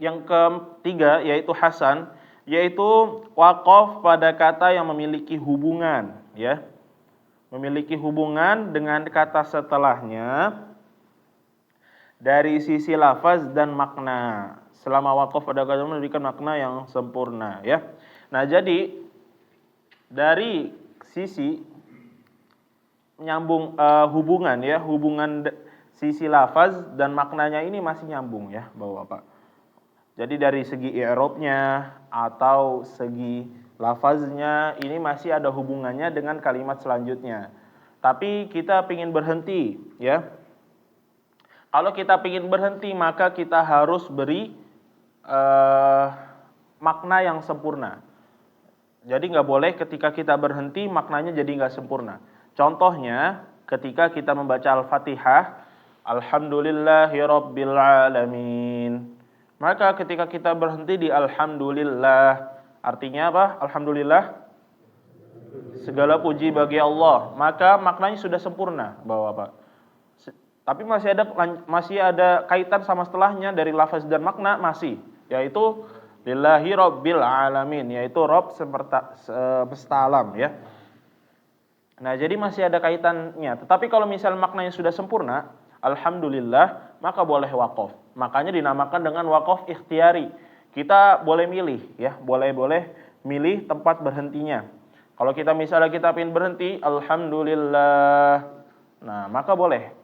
[SPEAKER 1] yang ketiga yaitu hasan, yaitu wakaf pada kata yang memiliki hubungan ya. Memiliki hubungan dengan kata setelahnya dari sisi lafaz dan makna. Selama wakaf pada kata memberikan makna yang sempurna ya. Nah, jadi dari sisi nyambung hubungan ya, hubungan sisi lafaz dan maknanya ini masih nyambung ya, Bapak-bapak. Jadi dari segi i'rabnya atau segi lafaznya ini masih ada hubungannya dengan kalimat selanjutnya. Tapi kita ingin berhenti ya. Kalau kita ingin berhenti maka kita harus beri makna yang sempurna. Jadi nggak boleh ketika kita berhenti maknanya jadi nggak sempurna. Contohnya ketika kita membaca Al-Fatihah, Alhamdulillahirabbil alamin. Maka ketika kita berhenti di Alhamdulillah, artinya apa? Alhamdulillah, segala puji bagi Allah. Maka maknanya sudah sempurna, Bapak-bapak. Tapi masih ada kaitan sama setelahnya dari lafaz dan makna masih, yaitu lillahi rabbil alamin, yaitu Rabb semesta alam ya. Nah, jadi masih ada kaitannya. Tetapi kalau misal maknanya sudah sempurna, alhamdulillah, maka boleh wakaf. Makanya dinamakan dengan wakaf ikhtiyari. Kita boleh milih ya, boleh milih tempat berhentinya. Kalau kita misalnya kita ingin berhenti alhamdulillah. Nah, maka boleh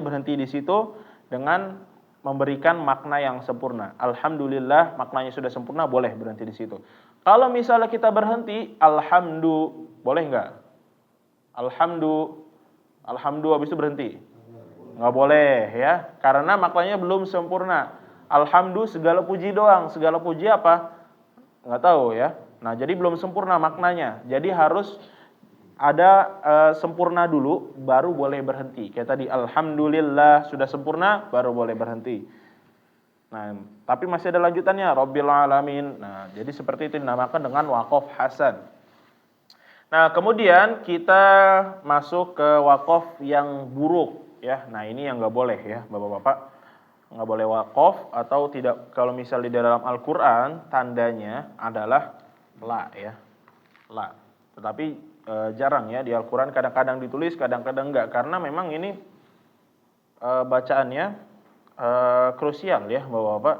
[SPEAKER 1] berhenti di situ dengan memberikan makna yang sempurna. Alhamdulillah, maknanya sudah sempurna, boleh berhenti di situ. Kalau misalnya kita berhenti alhamdu, boleh enggak? Alhamdu habis itu berhenti. Nggak boleh ya, karena maknanya belum sempurna. Alhamdu segala puji doang, segala puji apa? Nggak tahu ya. Nah, jadi belum sempurna maknanya. Jadi harus ada sempurna dulu, baru boleh berhenti. Kayak tadi, alhamdulillah sudah sempurna, baru boleh berhenti. Nah, tapi masih ada lanjutannya, Rabbil alamin. Nah, jadi seperti itu dinamakan dengan wakaf hasan. Nah, kemudian kita masuk ke wakaf yang buruk. Ya, nah ini yang nggak boleh ya, Bapak-bapak, nggak boleh wakaf atau tidak. Kalau misalnya di dalam Al-Quran tandanya adalah la ya, la. Tetapi jarang ya di Al-Quran, kadang-kadang ditulis, kadang-kadang enggak, karena memang ini bacaannya krusial ya, Bapak-bapak.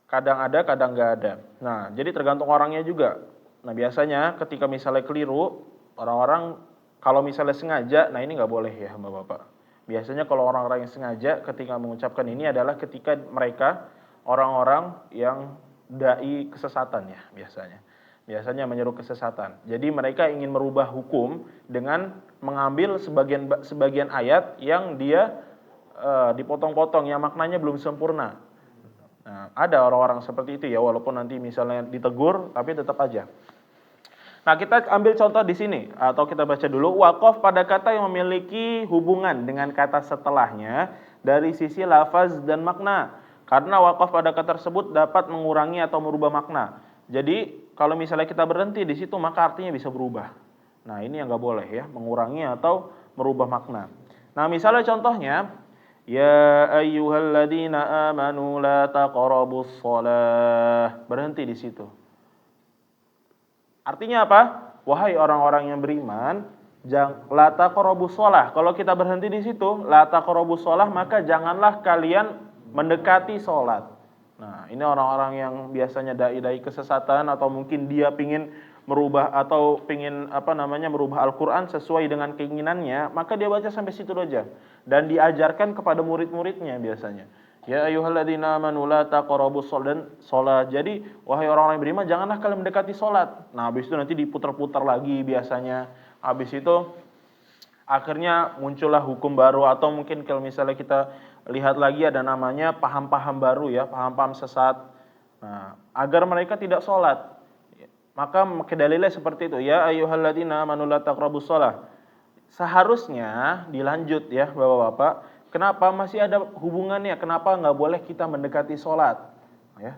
[SPEAKER 1] Kadang ada, kadang nggak ada. Nah, jadi tergantung orangnya juga. Nah, biasanya ketika misalnya keliru, orang-orang kalau misalnya sengaja, nah ini nggak boleh ya Bapak-bapak. Biasanya kalau orang-orang yang sengaja ketika mengucapkan ini adalah ketika mereka orang-orang yang dai kesesatan ya biasanya. Biasanya menyeru kesesatan. Jadi mereka ingin merubah hukum dengan mengambil sebagian ayat yang dia dipotong-potong, yang maknanya belum sempurna. Nah, ada orang-orang seperti itu ya, walaupun nanti misalnya ditegur, tapi tetap aja. Nah, kita ambil contoh di sini atau kita baca dulu wakaf pada kata yang memiliki hubungan dengan kata setelahnya dari sisi lafaz dan makna. Karena wakaf pada kata tersebut dapat mengurangi atau merubah makna. Jadi, kalau misalnya kita berhenti di situ maka artinya bisa berubah. Nah, ini yang enggak boleh ya, mengurangi atau merubah makna. Nah, misalnya contohnya, ya ayyuhalladzina amanu la taqrabus shalah. Berhenti di situ. Artinya apa? Wahai orang-orang yang beriman, la taqrabus shalah. Kalau kita berhenti di situ, la taqrabus shalah, maka janganlah kalian mendekati sholat. Nah, ini orang-orang yang biasanya dai-dai kesesatan atau mungkin dia pingin merubah atau pingin merubah Al-Qur'an sesuai dengan keinginannya, maka dia baca sampai situ aja dan diajarkan kepada murid-muridnya biasanya. Ya ayyuhalladzina amanu la taqrabus shalah. Jadi wahai orang-orang yang beriman, janganlah kalian mendekati salat. Nah, habis itu nanti diputar-putar lagi biasanya. Habis itu akhirnya muncullah hukum baru, atau mungkin kalau misalnya kita lihat lagi ada namanya paham-paham baru ya, paham-paham sesat. Nah, agar mereka tidak sholat, maka dalilnya seperti itu. Ya ayyuhalladzina amanu la taqrabus shalah. Seharusnya dilanjut ya Bapak-bapak. Kenapa masih ada hubungannya? Kenapa nggak boleh kita mendekati sholat? Ya.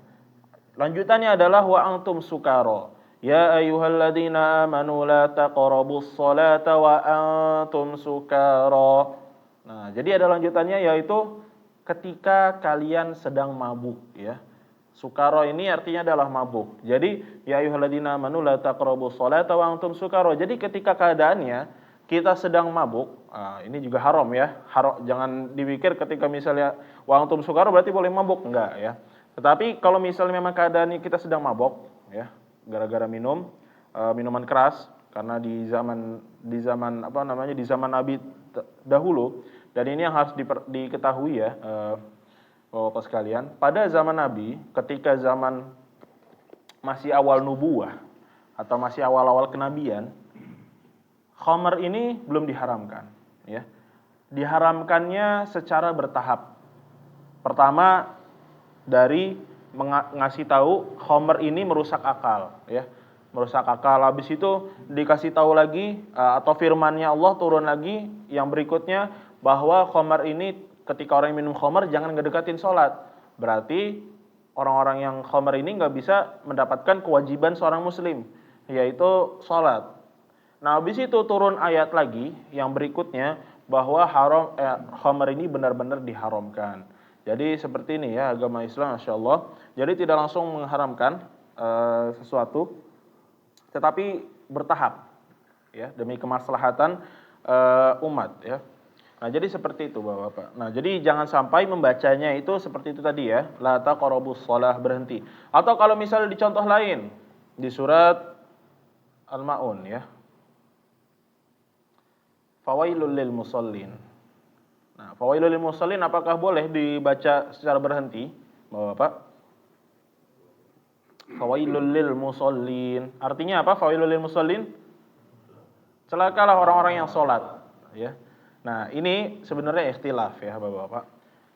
[SPEAKER 1] Lanjutannya adalah wa antum sukaro. Ya ayyuhalladzina amanu la taqrabus sholata wa antum sukaro. Nah, jadi ada lanjutannya yaitu ketika kalian sedang mabuk ya. Sukaro ini artinya adalah mabuk. Jadi ya ayyuhalladzina amanu la taqrabus sholata wa antum sukaro. Jadi ketika keadaannya kita sedang mabuk, ini juga haram ya. Jangan dipikir ketika misalnya wa antum sukaro berarti boleh mabuk, enggak ya. Tetapi kalau misalnya memang keadaannya kita sedang mabuk ya, gara-gara minum minuman keras, karena di zaman Nabi dahulu, dan ini yang harus diketahui ya Bapak sekalian, pada zaman Nabi ketika zaman masih awal nubuwah atau masih awal-awal kenabian, khamar ini belum diharamkan ya. Diharamkannya secara bertahap. Pertama dari ngasih tahu khamar ini merusak akal ya. Merusak akal. Habis itu dikasih tahu lagi atau firman-Nya Allah turun lagi yang berikutnya bahwa khamar ini ketika orang yang minum khamar jangan ngedekatin sholat. Berarti orang-orang yang khamar ini nggak bisa mendapatkan kewajiban seorang muslim, yaitu sholat. Nah, habis itu turun ayat lagi yang berikutnya bahwa khamar ini benar-benar diharamkan. Jadi seperti ini ya agama Islam, Masya Allah. Jadi tidak langsung mengharamkan sesuatu, tetapi bertahap ya demi kemaslahatan umat ya. Nah, jadi seperti itu Bapak-bapak. Nah, jadi jangan sampai membacanya itu seperti itu tadi ya, la taqrabus shalah, berhenti. Atau kalau misalnya di contoh lain di surat Al-Maun ya. Fawailul lil musallin. Nah, fawailul lil musallin apakah boleh dibaca secara berhenti, Bapak? Fawailul lil musallin. Artinya apa fawailul lil musallin? Celakalah orang-orang yang sholat, ya. Nah, ini sebenarnya ikhtilaf ya, Bapak-bapak.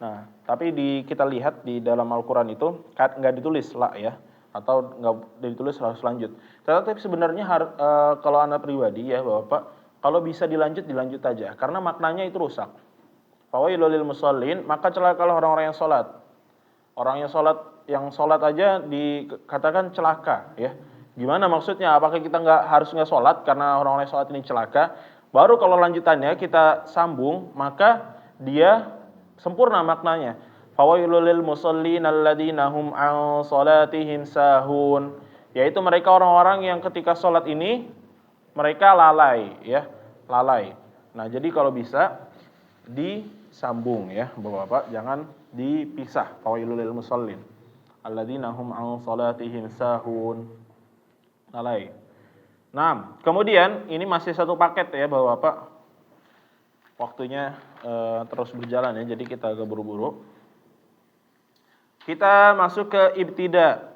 [SPEAKER 1] Nah, tapi kita lihat di dalam Al-Qur'an itu enggak ditulis la ya, atau enggak ditulis harus lanjut. Tetapi sebenarnya kalau Anda pribadi ya, Bapak, kalau bisa dilanjut aja, karena maknanya itu rusak. Fawailul lil musallin, maka celakalah orang-orang yang sholat. Orang yang sholat aja dikatakan celaka, ya. Gimana maksudnya? Apakah kita harus nggak sholat karena orang-orang yang sholat ini celaka? Baru kalau lanjutannya kita sambung, maka dia sempurna maknanya. Fawailul lil musallin alladzina hum an sholatihim sahun, yaitu mereka orang-orang yang ketika sholat ini mereka lalai ya, lalai. Nah, jadi kalau bisa disambung ya, Bapak-bapak, jangan dipisah. Fawailul lil musallin alladzina hum an salatihim sahun, lalai. Nah, kemudian ini masih satu paket ya, Bapak-bapak. Waktunya terus berjalan ya, jadi kita agak buru-buru. Kita masuk ke ibtida.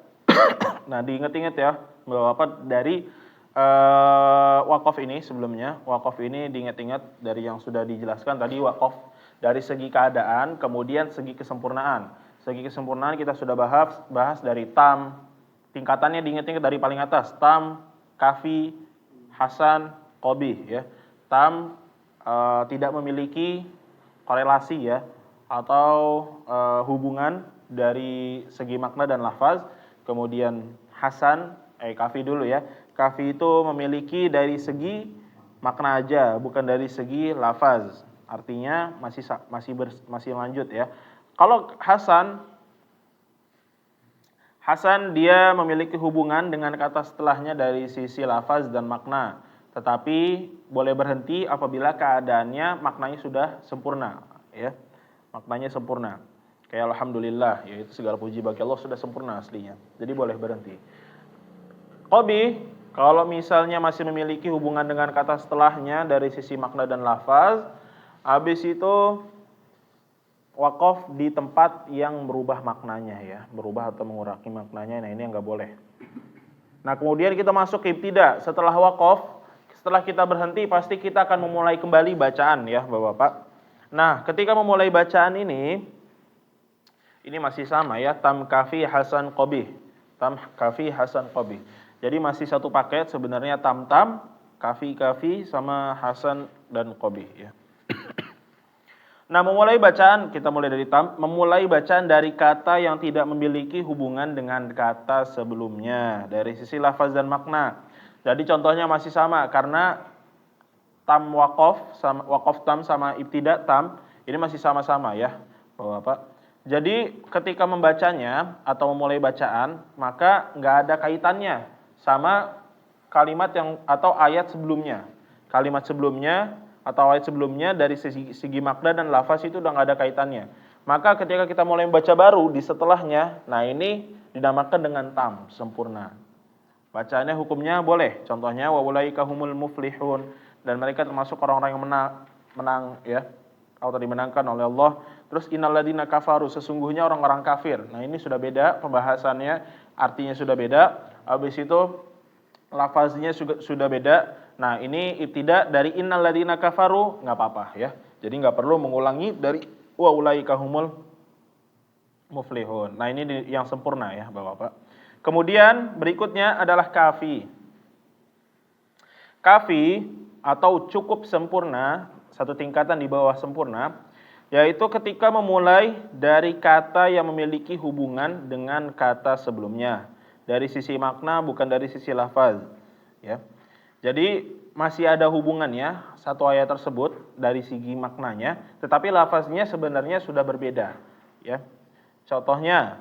[SPEAKER 1] Nah, diingat-ingat ya, Bapak-bapak, dari wakaf ini sebelumnya, wakaf ini diingat-ingat dari yang sudah dijelaskan tadi, wakaf dari segi keadaan, kemudian segi kesempurnaan. Segi kesempurnaan kita sudah bahas dari tam, tingkatannya diingat-ingat dari paling atas, tam, kafi, hasan, qabih ya. Tam tidak memiliki korelasi ya, atau hubungan dari segi makna dan lafaz. Kemudian hasan, kafi dulu ya. Kafi itu memiliki dari segi makna aja, bukan dari segi lafaz. Artinya masih lanjut ya. Kalau Hasan dia memiliki hubungan dengan kata setelahnya dari sisi lafaz dan makna, tetapi boleh berhenti apabila keadaannya maknanya sudah sempurna ya. Maknanya sempurna. Kayak alhamdulillah, yaitu segala puji bagi Allah sudah sempurna aslinya. Jadi boleh berhenti. Qabih, Kalau misalnya masih memiliki hubungan dengan kata setelahnya dari sisi makna dan lafaz, habis itu waqaf di tempat yang berubah maknanya ya, berubah atau mengurangi maknanya. Nah, ini yang nggak boleh. Nah, kemudian kita masuk ke ibtida. Setelah waqaf, setelah kita berhenti pasti kita akan memulai kembali bacaan ya, Bapak-bapak. Nah, ketika memulai bacaan ini masih sama ya, tam kafi hasan qabih. Tam kafi hasan qabih. Jadi masih satu paket sebenarnya, tam-tam, kafi sama hasan dan qabih ya. Nah, memulai bacaan, kita mulai dari tam, memulai bacaan dari kata yang tidak memiliki hubungan dengan kata sebelumnya dari sisi lafaz dan makna. Jadi contohnya masih sama karena tam waqaf tam sama ibtida tam ini masih sama-sama ya, Bapak. Jadi ketika membacanya atau memulai bacaan, maka nggak ada kaitannya sama kalimat yang atau ayat sebelumnya. Kalimat sebelumnya atau ayat sebelumnya dari segi makna dan lafaz itu udah nggak ada kaitannya. Maka ketika kita mulai membaca baru di setelahnya, nah ini dinamakan dengan tam, sempurna. Bacaannya hukumnya boleh. Contohnya wa ulaika humul muflihun, dan mereka termasuk orang-orang yang menang ya, atau dimenangkan oleh Allah. Terus innalladzina kafaru, sesungguhnya orang-orang kafir. Nah, ini sudah beda pembahasannya, artinya sudah beda. Habis itu lafaznya sudah beda. Nah, ini ibtida dari innalladzina kafaru enggak apa-apa ya. Jadi enggak perlu mengulangi dari wa ulaika humul muflihun. Nah, ini yang sempurna ya, Bapak-bapak. Kemudian berikutnya adalah kafi. Kafi atau cukup sempurna, satu tingkatan di bawah sempurna, yaitu ketika memulai dari kata yang memiliki hubungan dengan kata sebelumnya. Dari sisi makna bukan dari sisi lafaz. Ya. Jadi masih ada hubungannya satu ayat tersebut dari segi maknanya, tetapi lafaznya sebenarnya sudah berbeda. Ya. Contohnya,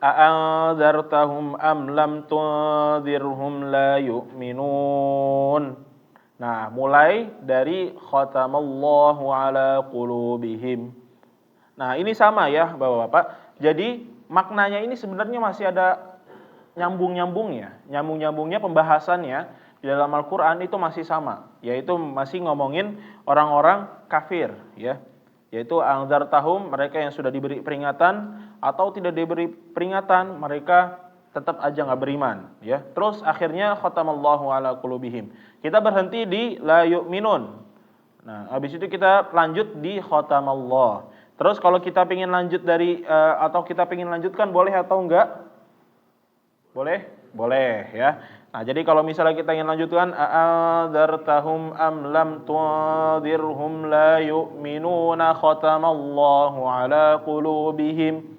[SPEAKER 1] a'anzartahum am lam tunzirhum la yu'minun. Nah, mulai dari khatamallahu ala qulubihim. Nah, ini sama ya, Bapak-bapak. Jadi maknanya ini sebenarnya masih ada nyambung-nyambungnya pembahasannya di dalam Al-Qur'an itu masih sama, yaitu masih ngomongin orang-orang kafir ya. Yaitu anzartahum, mereka yang sudah diberi peringatan atau tidak diberi peringatan, mereka tetap aja nggak beriman ya. Terus akhirnya khatamallahu ala qulubihim. Kita berhenti di la yu'minun. Nah, habis itu kita lanjut di khatamallah. Terus kalau kita ingin lanjut dari atau kita ingin lanjutkan boleh atau enggak? Boleh? Boleh ya. Nah, jadi kalau misalnya kita ingin lanjutkan a'adzartahum am lam tunzirhum la yu'minuna khatamallahu ala qulubihim.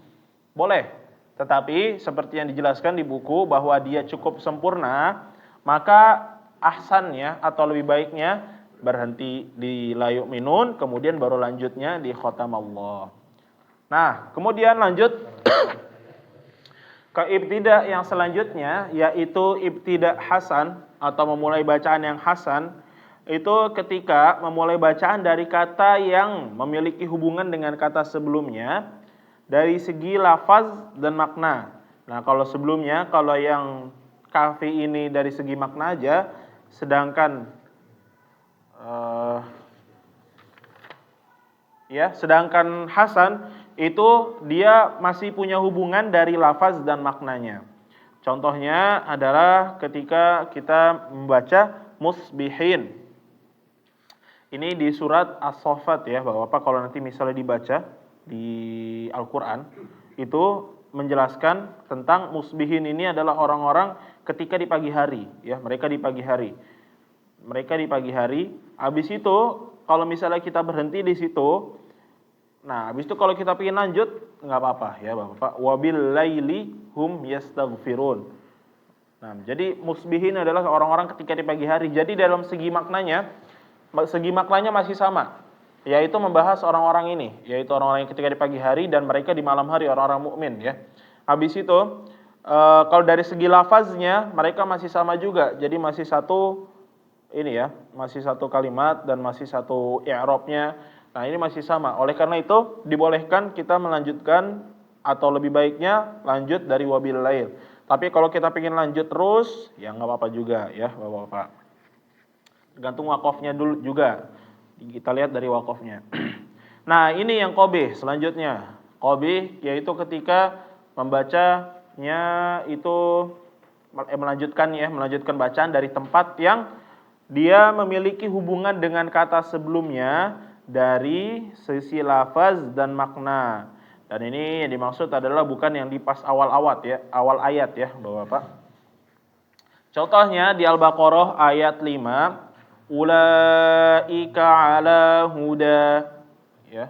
[SPEAKER 1] Boleh. Tetapi seperti yang dijelaskan di buku bahwa dia cukup sempurna, maka ahsannya atau lebih baiknya berhenti di la yu'minun, kemudian baru lanjutnya di khatamallah. Nah, kemudian lanjut ke ibtida yang selanjutnya, yaitu ibtida hasan atau memulai bacaan yang hasan. Itu ketika memulai bacaan dari kata yang memiliki hubungan dengan kata sebelumnya dari segi lafaz dan makna. Nah, kalau sebelumnya, kalau yang kafi ini dari segi makna aja, sedangkan sedangkan hasan itu dia masih punya hubungan dari lafaz dan maknanya. Contohnya adalah ketika kita membaca musbihin. Ini di surat As-Saffat ya, Bapak-bapak, kalau nanti misalnya dibaca di Al-Qur'an itu menjelaskan tentang musbihin ini adalah orang-orang ketika di pagi hari ya, mereka di pagi hari. Mereka di pagi hari, habis itu kalau misalnya kita berhenti di situ, nah, habis itu kalau kita ingin lanjut, nggak apa-apa ya Bapak. Wabil laili hum yastaghfirun. Nah, jadi musbihin adalah orang-orang ketika di pagi hari. Jadi dalam segi maknanya masih sama, yaitu membahas orang-orang ini, yaitu orang-orang yang ketika di pagi hari dan mereka di malam hari, orang-orang mukmin ya. Habis itu kalau dari segi lafaznya mereka masih sama juga. Jadi masih satu ini ya, masih satu kalimat dan masih satu i'rabnya. Nah, ini masih sama. Oleh karena itu dibolehkan kita melanjutkan atau lebih baiknya lanjut dari wabil lail. Tapi kalau kita pengen lanjut terus, ya nggak apa-apa juga ya Bapak-bapak. Tergantung wakafnya dulu juga. Kita lihat dari wakafnya. Nah, ini yang qabih selanjutnya. Qabih yaitu ketika membacanya itu melanjutkan bacaan dari tempat yang dia memiliki hubungan dengan kata sebelumnya dari sisi lafaz dan makna. Dan ini yang dimaksud adalah bukan yang di pas awal ayat ya, Bapak-bapak. Contohnya di Al-Baqarah ayat 5, ulaika ala huda, ya.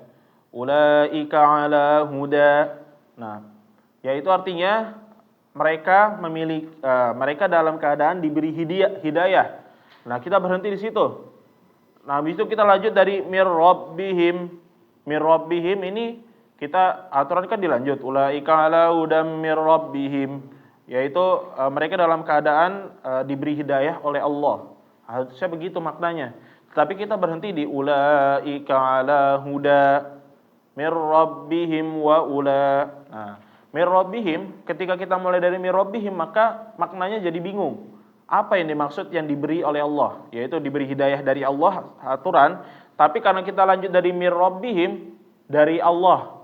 [SPEAKER 1] Ulaika ala huda. Nah, yaitu artinya mereka dalam keadaan diberi hidayah. Nah, kita berhenti di situ. Nah, habis itu kita lanjut dari mir rabbihim. Mir rabbihim ini kita aturan kan dilanjut. Ulaika ala hudam mir rabbihim, yaitu mereka dalam keadaan diberi hidayah oleh Allah. Harusnya begitu maknanya. Tapi kita berhenti di ulaika ala huda mir rabbihim wa ula. Nah, mir rabbihim, ketika kita mulai dari mir rabbihim maka maknanya jadi bingung. Apa yang dimaksud yang diberi oleh Allah? Yaitu diberi hidayah dari Allah aturan, tapi karena kita lanjut dari mir rabbihim, dari Allah.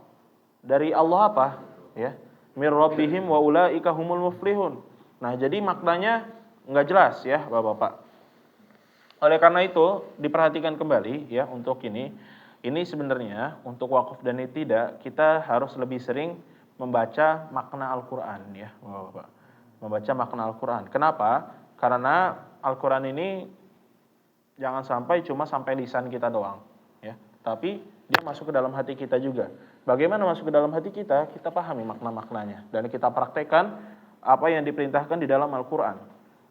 [SPEAKER 1] Dari Allah apa? Ya. Mir rabbihim wa ulaika humul muflihun. Nah, jadi maknanya enggak jelas ya, Bapak-bapak. Oleh karena itu, diperhatikan kembali ya untuk ini. Ini sebenarnya untuk wakaf dan tidak, kita harus lebih sering membaca makna Al-Qur'an ya, Bapak-bapak. Membaca makna Al-Qur'an. Kenapa? Karena Al-Qur'an ini jangan sampai cuma sampai lisan kita doang ya, tapi dia masuk ke dalam hati kita juga. Bagaimana masuk ke dalam hati kita? Kita pahami makna-maknanya dan kita praktekkan apa yang diperintahkan di dalam Al-Qur'an.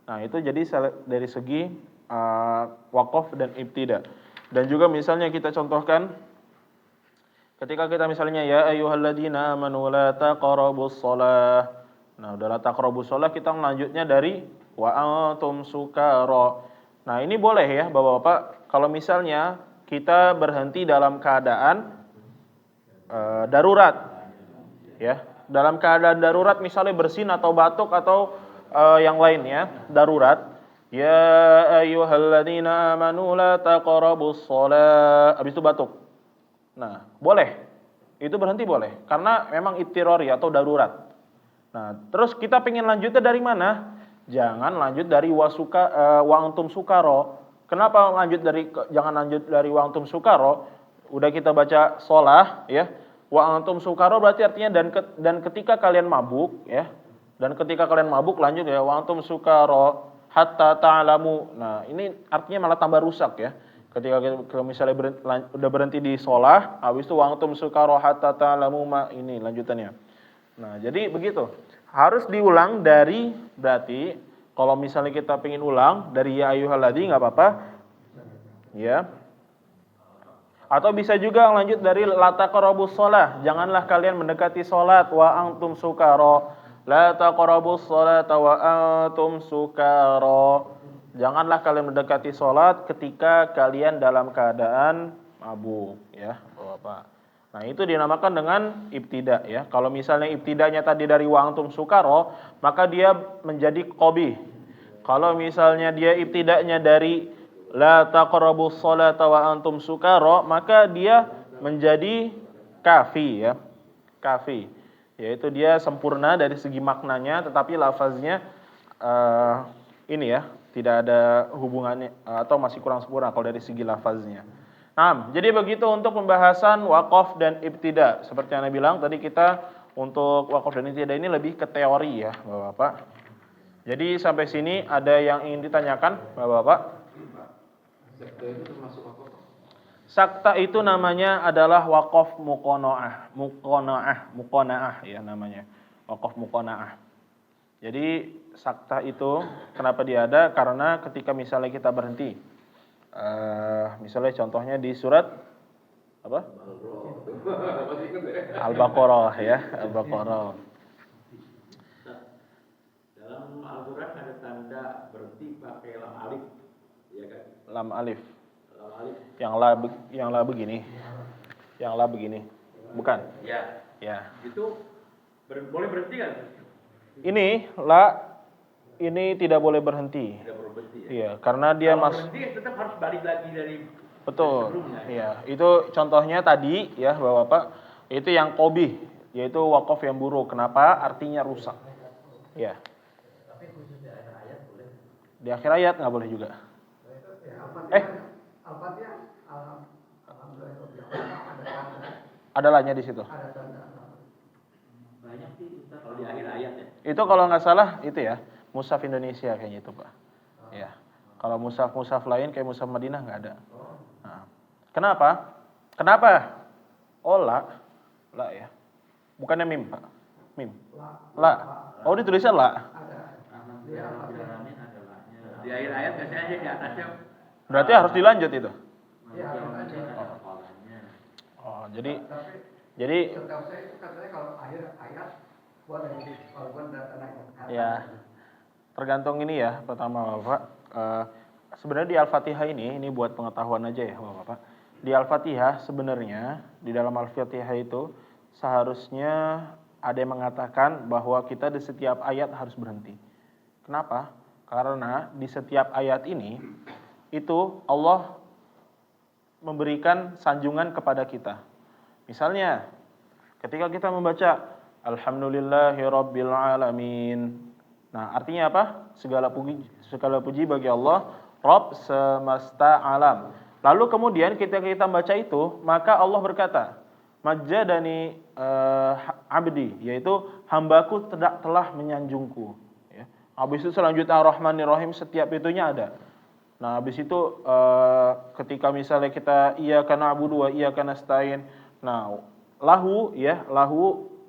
[SPEAKER 1] Nah, itu jadi dari segi wakaf dan ibtida. Dan juga misalnya kita contohkan ketika kita misalnya ya ayyuhalladzina amanu la taqrabus shalah. Nah, udah la taqrabus shalah, kita melanjutnya dari wa antum sukara. Nah, ini boleh ya Bapak-bapak kalau misalnya kita berhenti dalam keadaan darurat. Ya, dalam keadaan darurat misalnya bersin atau batuk atau yang lainnya, darurat. Ya ayyuhalladzina amanu la taqrabus shalah. Habis itu batuk. Nah, boleh. Itu berhenti boleh karena memang ittirari atau darurat. Nah, terus kita pengen lanjutnya dari mana? Jangan lanjut dari wa antum sukaro. Kenapa jangan lanjut dari wa antum sukaro? Udah kita baca shalah ya. Wa antum sukaro berarti artinya dan ketika kalian mabuk ya. Dan ketika kalian mabuk lanjut ya wa antum sukaro hatta ta'lamu. Nah, ini artinya malah tambah rusak ya. Ketika misalnya udah berhenti di shalah, habis itu wa antum sukaro hatta ta'lamu ini lanjutannya. Nah, jadi begitu. Harus diulang dari, berarti kalau misalnya kita pengen ulang dari ya ayyuhalladzi enggak apa-apa. Ya. Atau bisa juga lanjut dari la taqrabus shalah. Janganlah kalian mendekati salat wa antum sukara. La taqrabus sholata wa antum sukara. Janganlah kalian mendekati salat ketika kalian dalam keadaan mabuk ya, Bapak. Nah, itu dinamakan dengan ibtida ya. Kalau misalnya ibtidanya tadi dari wa antum sukara, maka dia menjadi qabih. Kalau misalnya dia ibtidanya dari la taqrabus sholata wa antum sukara, maka dia menjadi kafi ya. Kafi. Yaitu dia sempurna dari segi maknanya, tetapi lafaznya ini ya, tidak ada hubungannya atau masih kurang sempurna kalau dari segi lafaznya. Nah, jadi begitu untuk pembahasan wakaf dan ibtida. Seperti yang Anda bilang tadi, kita untuk wakaf dan ibtida ini lebih ke teori ya, Bapak-bapak. Jadi sampai sini ada yang ingin ditanyakan, Bapak-bapak?
[SPEAKER 2] Sekte itu termasuk wakaf?
[SPEAKER 1] Sakta itu namanya adalah wakaf muqonaah ya namanya. Wakaf muqonaah. Jadi sakta itu kenapa dia ada? Karena ketika misalnya kita berhenti, misalnya contohnya di surat apa? Al-Baqarah ya, Al-Baqarah.
[SPEAKER 3] Dalam Al-Quran ada tanda berhenti pakai lam alif, ya kan?
[SPEAKER 1] Lam alif.
[SPEAKER 3] Lam alif.
[SPEAKER 1] Yang la begini. Yang la begini. Bukan?
[SPEAKER 3] Ya.
[SPEAKER 1] Ya.
[SPEAKER 3] Itu boleh berhenti kan?
[SPEAKER 1] Ini la ini tidak boleh berhenti.
[SPEAKER 3] Tidak berhenti ya.
[SPEAKER 1] Iya, karena dia
[SPEAKER 3] Kalau
[SPEAKER 1] masuk.
[SPEAKER 3] berhenti tetap harus balik lagi dari
[SPEAKER 1] Betul.
[SPEAKER 3] sebelumnya.
[SPEAKER 1] Iya, itu contohnya tadi ya Bapak-Bapak, itu yang qobih, yaitu wakaf yang buruk. Kenapa? Artinya rusak. Ya.
[SPEAKER 4] Tapi khusus di akhir ayat boleh.
[SPEAKER 1] Di akhir ayat nggak boleh juga.
[SPEAKER 4] Al-Fatihah, alhamdulillah ada tanda.
[SPEAKER 1] Ada lahnya di situ.
[SPEAKER 4] Ada tanda.
[SPEAKER 3] Banyak sih Ustaz kalau di akhir ayat ya.
[SPEAKER 1] Itu kalau nggak salah itu ya, mushaf Indonesia kayaknya itu Pak. Ya. Kalau mushaf lain kayak mushaf Madinah nggak ada. Nah. Kenapa? Kenapa? Oh la ya. Bukannya mim Pak. Mim. La. Oh ditulisnya la.
[SPEAKER 3] Di akhir ayat biasanya aja di atasnya.
[SPEAKER 1] Berarti harus dilanjut itu. Oh jadi
[SPEAKER 4] Setahu saya itu katanya kalau akhir ayat boleh, walaupun tanda
[SPEAKER 1] ya tergantung ini ya pertama Bapak. Sebenarnya di Al-Fatihah ini buat pengetahuan aja ya Bapak. Di Al-Fatihah sebenarnya di dalam Al-Fatihah itu seharusnya ada yang mengatakan bahwa kita di setiap ayat harus berhenti. Kenapa? Karena di setiap ayat ini itu Allah memberikan sanjungan kepada kita. Misalnya ketika kita membaca Alhamdulillahirabbil alamin. Nah, artinya apa? Segala puji bagi Allah, Rabb semesta alam. Lalu kemudian ketika kita baca itu, maka Allah berkata, Majjadani abdi, yaitu hambaku telah menyanjungku. Ya. Habis itu selanjutnya Ar-Rahmanir-Rahim, setiap itunya ada. Nah, habis itu ketika misalnya kita iyyaka na'budu wa iyyaka nasta'in. Nah, lahu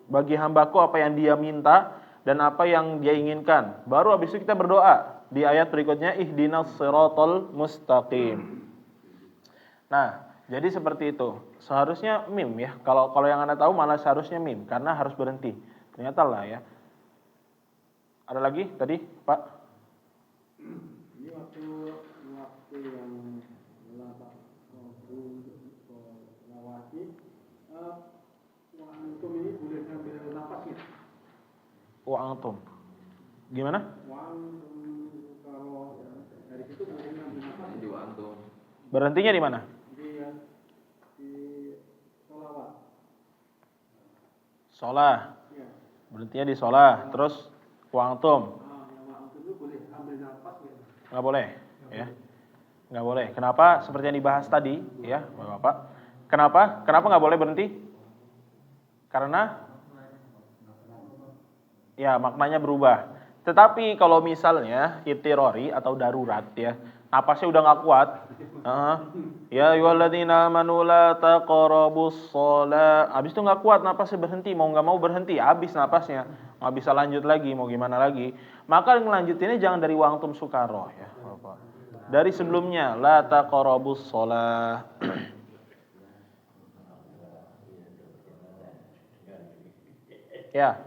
[SPEAKER 1] bagi hambaku apa yang dia minta dan apa yang dia inginkan. Baru habis itu kita berdoa di ayat berikutnya ihdinas siratal mustaqim. Nah, jadi seperti itu. Seharusnya mim ya. Kalau yang Anda tahu malah seharusnya mim karena harus berhenti. Ternyata lah ya. Ada lagi tadi, Pak?
[SPEAKER 5] Ini waktu yang melewati antum ini boleh ngambil napasnya.
[SPEAKER 1] Wa antum. Gimana?
[SPEAKER 5] Kalau dari situ boleh ngambil napas.
[SPEAKER 2] Jadi antum.
[SPEAKER 1] Berhentinya di mana?
[SPEAKER 5] Di sholawat.
[SPEAKER 1] Sholah.
[SPEAKER 5] Ya.
[SPEAKER 1] Berhentinya di sholah. Terus wa antum.
[SPEAKER 5] Yang antum itu boleh ambil napas ya.
[SPEAKER 1] Nggak boleh, ya. Nggak boleh. Kenapa? Seperti yang dibahas tadi, ya, Bapak. Kenapa? Kenapa nggak boleh berhenti? Karena ya maknanya berubah. Tetapi kalau misalnya itirori atau darurat ya, napasnya udah nggak kuat. Ya ayyuhalladzina amanu la taqrabus shalah. Habis itu nggak kuat, napasnya berhenti, mau nggak mau berhenti, habis napasnya, nggak bisa lanjut lagi, mau gimana lagi. Maka ngelanjutinnya jangan dari wa antum sukara ya, Bapak. Dari sebelumnya la taqrabus shalah. Ya.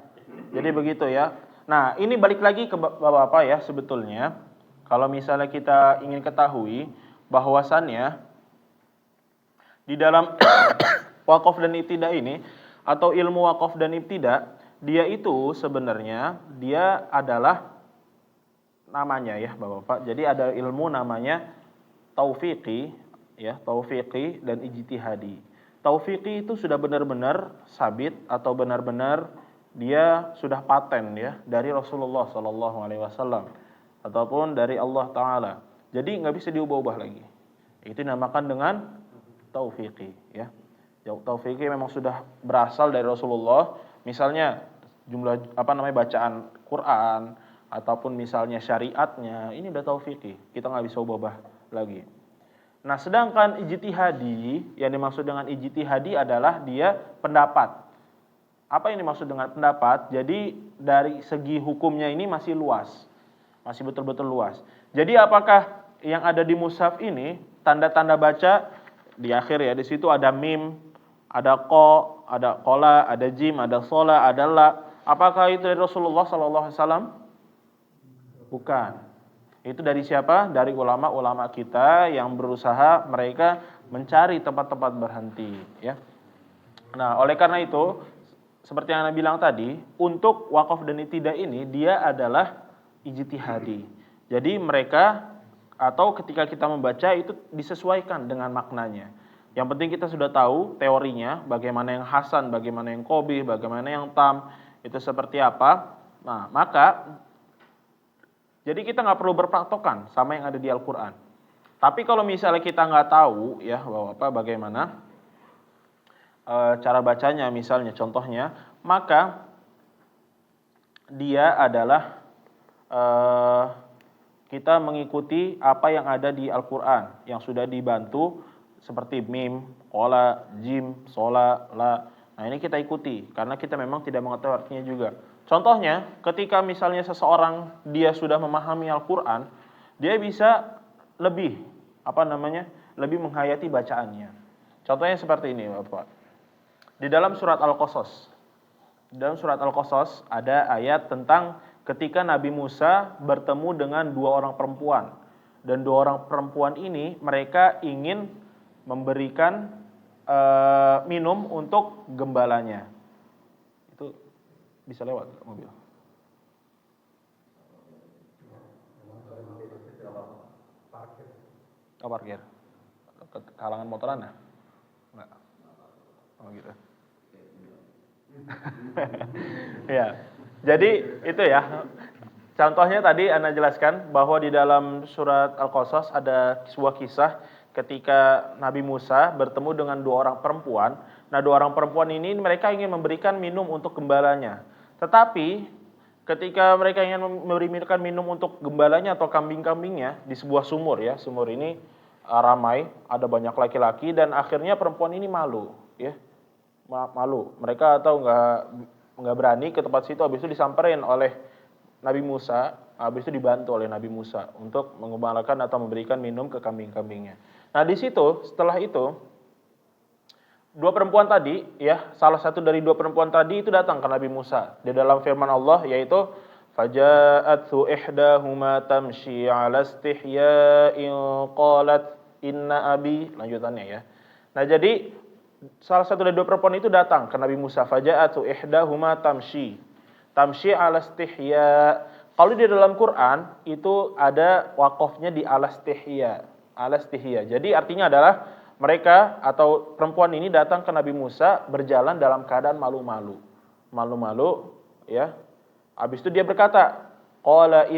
[SPEAKER 1] Jadi begitu ya. Nah, ini balik lagi ke Bapak ya sebetulnya. Kalau misalnya kita ingin ketahui bahwasannya di dalam wakaf dan ibtida ini atau ilmu wakaf dan ibtida, dia itu sebenarnya dia adalah namanya ya Bapak. Jadi ada ilmu namanya taufiqi ya, taufiqi dan ijtihadi. Taufiqi itu sudah benar-benar sabit atau benar-benar dia sudah paten ya dari Rasulullah SAW ataupun dari Allah Taala. Jadi nggak bisa diubah-ubah lagi. Itu dinamakan dengan taufiqi ya. Taufiqi memang sudah berasal dari Rasulullah. Misalnya jumlah bacaan Quran ataupun misalnya syariatnya ini udah taufiqi. Kita nggak bisa ubah lagi. Nah, sedangkan ijtihadi, yang dimaksud dengan ijtihadi adalah dia pendapat. Apa yang dimaksud dengan pendapat? Jadi dari segi hukumnya ini masih luas. Masih betul-betul luas. Jadi apakah yang ada di mushaf ini tanda-tanda baca di akhir ya, di situ ada mim, ada ko, ada kola, ada jim, ada sola, ada la. Apakah itu dari Rasulullah SAW? Bukan. Itu dari siapa? Dari ulama-ulama kita yang berusaha mereka mencari tempat-tempat berhenti. Ya. Nah, oleh karena itu seperti yang Anda bilang tadi, untuk wakaf dan ibtidah ini dia adalah ijtihadi. Jadi mereka atau ketika kita membaca itu disesuaikan dengan maknanya. Yang penting kita sudah tahu teorinya, bagaimana yang hasan, bagaimana yang qabih, bagaimana yang tam, itu seperti apa. Nah, maka jadi kita nggak perlu berpatokan sama yang ada di Al-Quran. Tapi kalau misalnya kita nggak tahu ya bahwa bagaimana cara bacanya misalnya contohnya, maka dia adalah kita mengikuti apa yang ada di Al-Quran yang sudah dibantu seperti mim, qola, jim, sola, la. Nah ini kita ikuti karena kita memang tidak mengetahui artinya juga. Contohnya ketika misalnya seseorang dia sudah memahami Al-Quran, dia bisa lebih lebih menghayati bacaannya. Contohnya seperti ini Bapak. Di dalam surat Al-Qasas. Di dalam surat Al-Qasas ada ayat tentang ketika Nabi Musa bertemu dengan dua orang perempuan. Dan dua orang perempuan ini mereka ingin memberikan minum untuk gembalanya. Itu bisa lewat mobil. Oh, parkir. Kalangan motoran ya? Enggak. Oh gitu. Ya. Jadi itu ya. Contohnya tadi Anda jelaskan bahwa di dalam surat Al-Qasas ada sebuah kisah ketika Nabi Musa bertemu dengan dua orang perempuan. Nah, dua orang perempuan ini mereka ingin memberikan minum untuk gembalanya. Tetapi ketika mereka ingin memberikan minum untuk gembalanya atau kambing-kambingnya di sebuah sumur ya. Sumur ini ramai, ada banyak laki-laki dan akhirnya perempuan ini malu ya. Malu. Mereka atau nggak berani ke tempat situ, habis itu disamperin oleh Nabi Musa, habis itu dibantu oleh Nabi Musa untuk mengembalakan atau memberikan minum ke kambing-kambingnya. Nah di situ setelah itu dua perempuan tadi ya, salah satu dari dua perempuan tadi itu datang ke Nabi Musa di dalam firman Allah yaitu faja'athu ihdahuma tamshi 'ala istihya'in qalat inna abi, lanjutannya ya. Nah jadi salah satu dari dua perempuan itu datang ke Nabi Musa, faja'athu ihdahuma tamshi 'ala istihya. Kalau di dalam Quran itu ada wakofnya di 'ala istihya. Jadi artinya adalah mereka atau perempuan ini datang ke Nabi Musa berjalan dalam keadaan malu-malu. Malu-malu ya. Habis itu dia berkata, qalat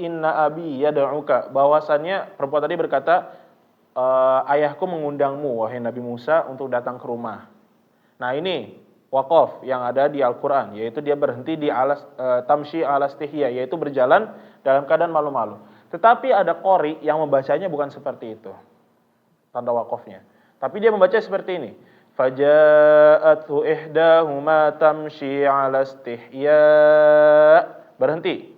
[SPEAKER 1] inna abi yad'uka. Bahwasannya perempuan tadi berkata, ayahku mengundangmu wahai Nabi Musa untuk datang ke rumah. Nah, ini waqaf yang ada di Al-Qur'an, yaitu dia berhenti di tamshi 'ala istihya, yaitu berjalan dalam keadaan malu-malu. Tetapi ada qori yang membacanya bukan seperti itu. Tanda waqafnya. Tapi dia membaca seperti ini. Faja'athu ihdahuma tamshi 'ala istihya. Berhenti.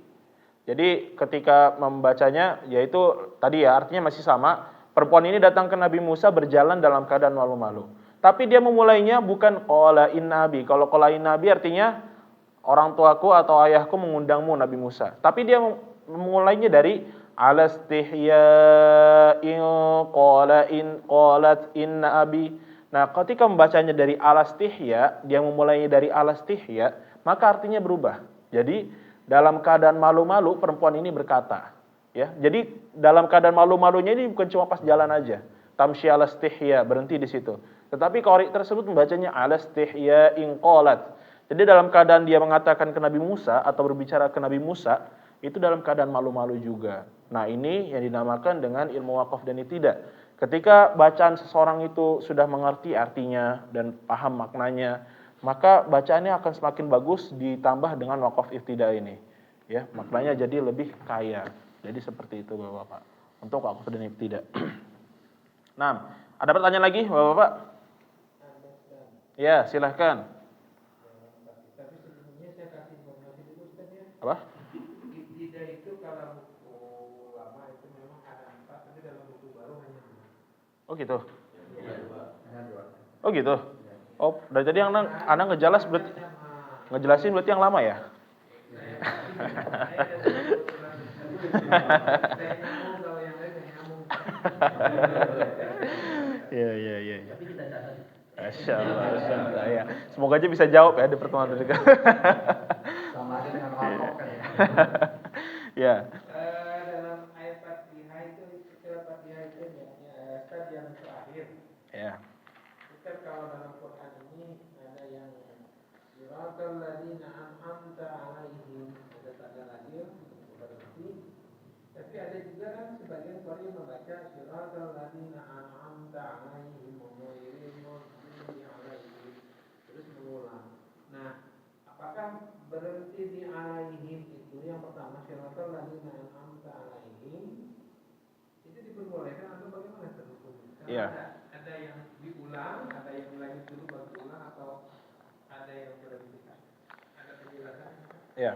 [SPEAKER 1] Jadi ketika membacanya yaitu tadi ya artinya masih sama. Perempuan ini datang ke Nabi Musa berjalan dalam keadaan malu-malu. Tapi dia memulainya bukan qala inna abi. Kalau qala inna abi artinya orang tuaku atau ayahku mengundangmu Nabi Musa. Tapi dia memulainya dari alastihya'in qalat inna abi. Nah, ketika membacanya dari alastihya, dia memulainya dari alastihya, maka artinya berubah. Jadi, dalam keadaan malu-malu perempuan ini berkata, ya. Jadi, dalam keadaan malu-malunya ini bukan cuma pas jalan aja. Tamshi alastihya, berhenti di situ. Tetapi qari tersebut membacanya alastihya'in qalat. Jadi, dalam keadaan dia mengatakan ke Nabi Musa atau berbicara ke Nabi Musa, itu dalam keadaan malu-malu juga. Nah ini yang dinamakan dengan ilmu waqaf dan ibtidah. Ketika bacaan seseorang itu sudah mengerti artinya dan paham maknanya, maka bacaannya akan semakin bagus ditambah dengan waqaf ibtidah ini. Ya, maknanya jadi lebih kaya. Jadi seperti itu Bapak-Bapak. Untuk waqaf dan ibtidah. Nah, ada pertanyaan lagi Bapak-Bapak? Ya, silahkan.
[SPEAKER 6] Tapi sebelumnya saya kasih informasi dulu Ustaz ya.
[SPEAKER 1] Apa?
[SPEAKER 6] Ibtidah itu kalau buku lama itu memang ada 4, tapi dalam buku baru hanya 2.
[SPEAKER 1] Oh gitu. Oh gitu. Oh, dari tadi Anda ngejelas berarti ngejelasin berarti yang lama ya?
[SPEAKER 6] Saya nyambung kalau yang lain nggak nyambung.
[SPEAKER 1] Iya.
[SPEAKER 4] Tapi kita catat.
[SPEAKER 1] Masya Allah, ya. Semoga aja bisa jawab ya di pertemuan berikutnya.
[SPEAKER 4] Sama aja dengan warkop kan ya.
[SPEAKER 1] Ya,
[SPEAKER 6] Dalam ayat Fatihah itu, istilah Fatihah itu ya, Ustaz yang terakhir.
[SPEAKER 1] ya.
[SPEAKER 6] Ustaz kalau dalam Quran ini ada yang siratal ladzina an'amta 'alaihim, ada tanda lahir berarti. Tapi ada juga kan sebagian qari membaca siratal ladzina an'amta 'alaihim ghairil maghdubi 'alaihim, terus mengulang. Nah, apakah berhenti di 'alaihim itu yang pertama siratal ladzina an'amta 'alaihim itu diperbolehkan atau bagaimana hukumnya? Karena
[SPEAKER 1] Iya.
[SPEAKER 6] ada yang diulang, ada yang lanjut dulu baru diulang, atau ada yang berhentikan. Ada penjelasannya?
[SPEAKER 1] Ya.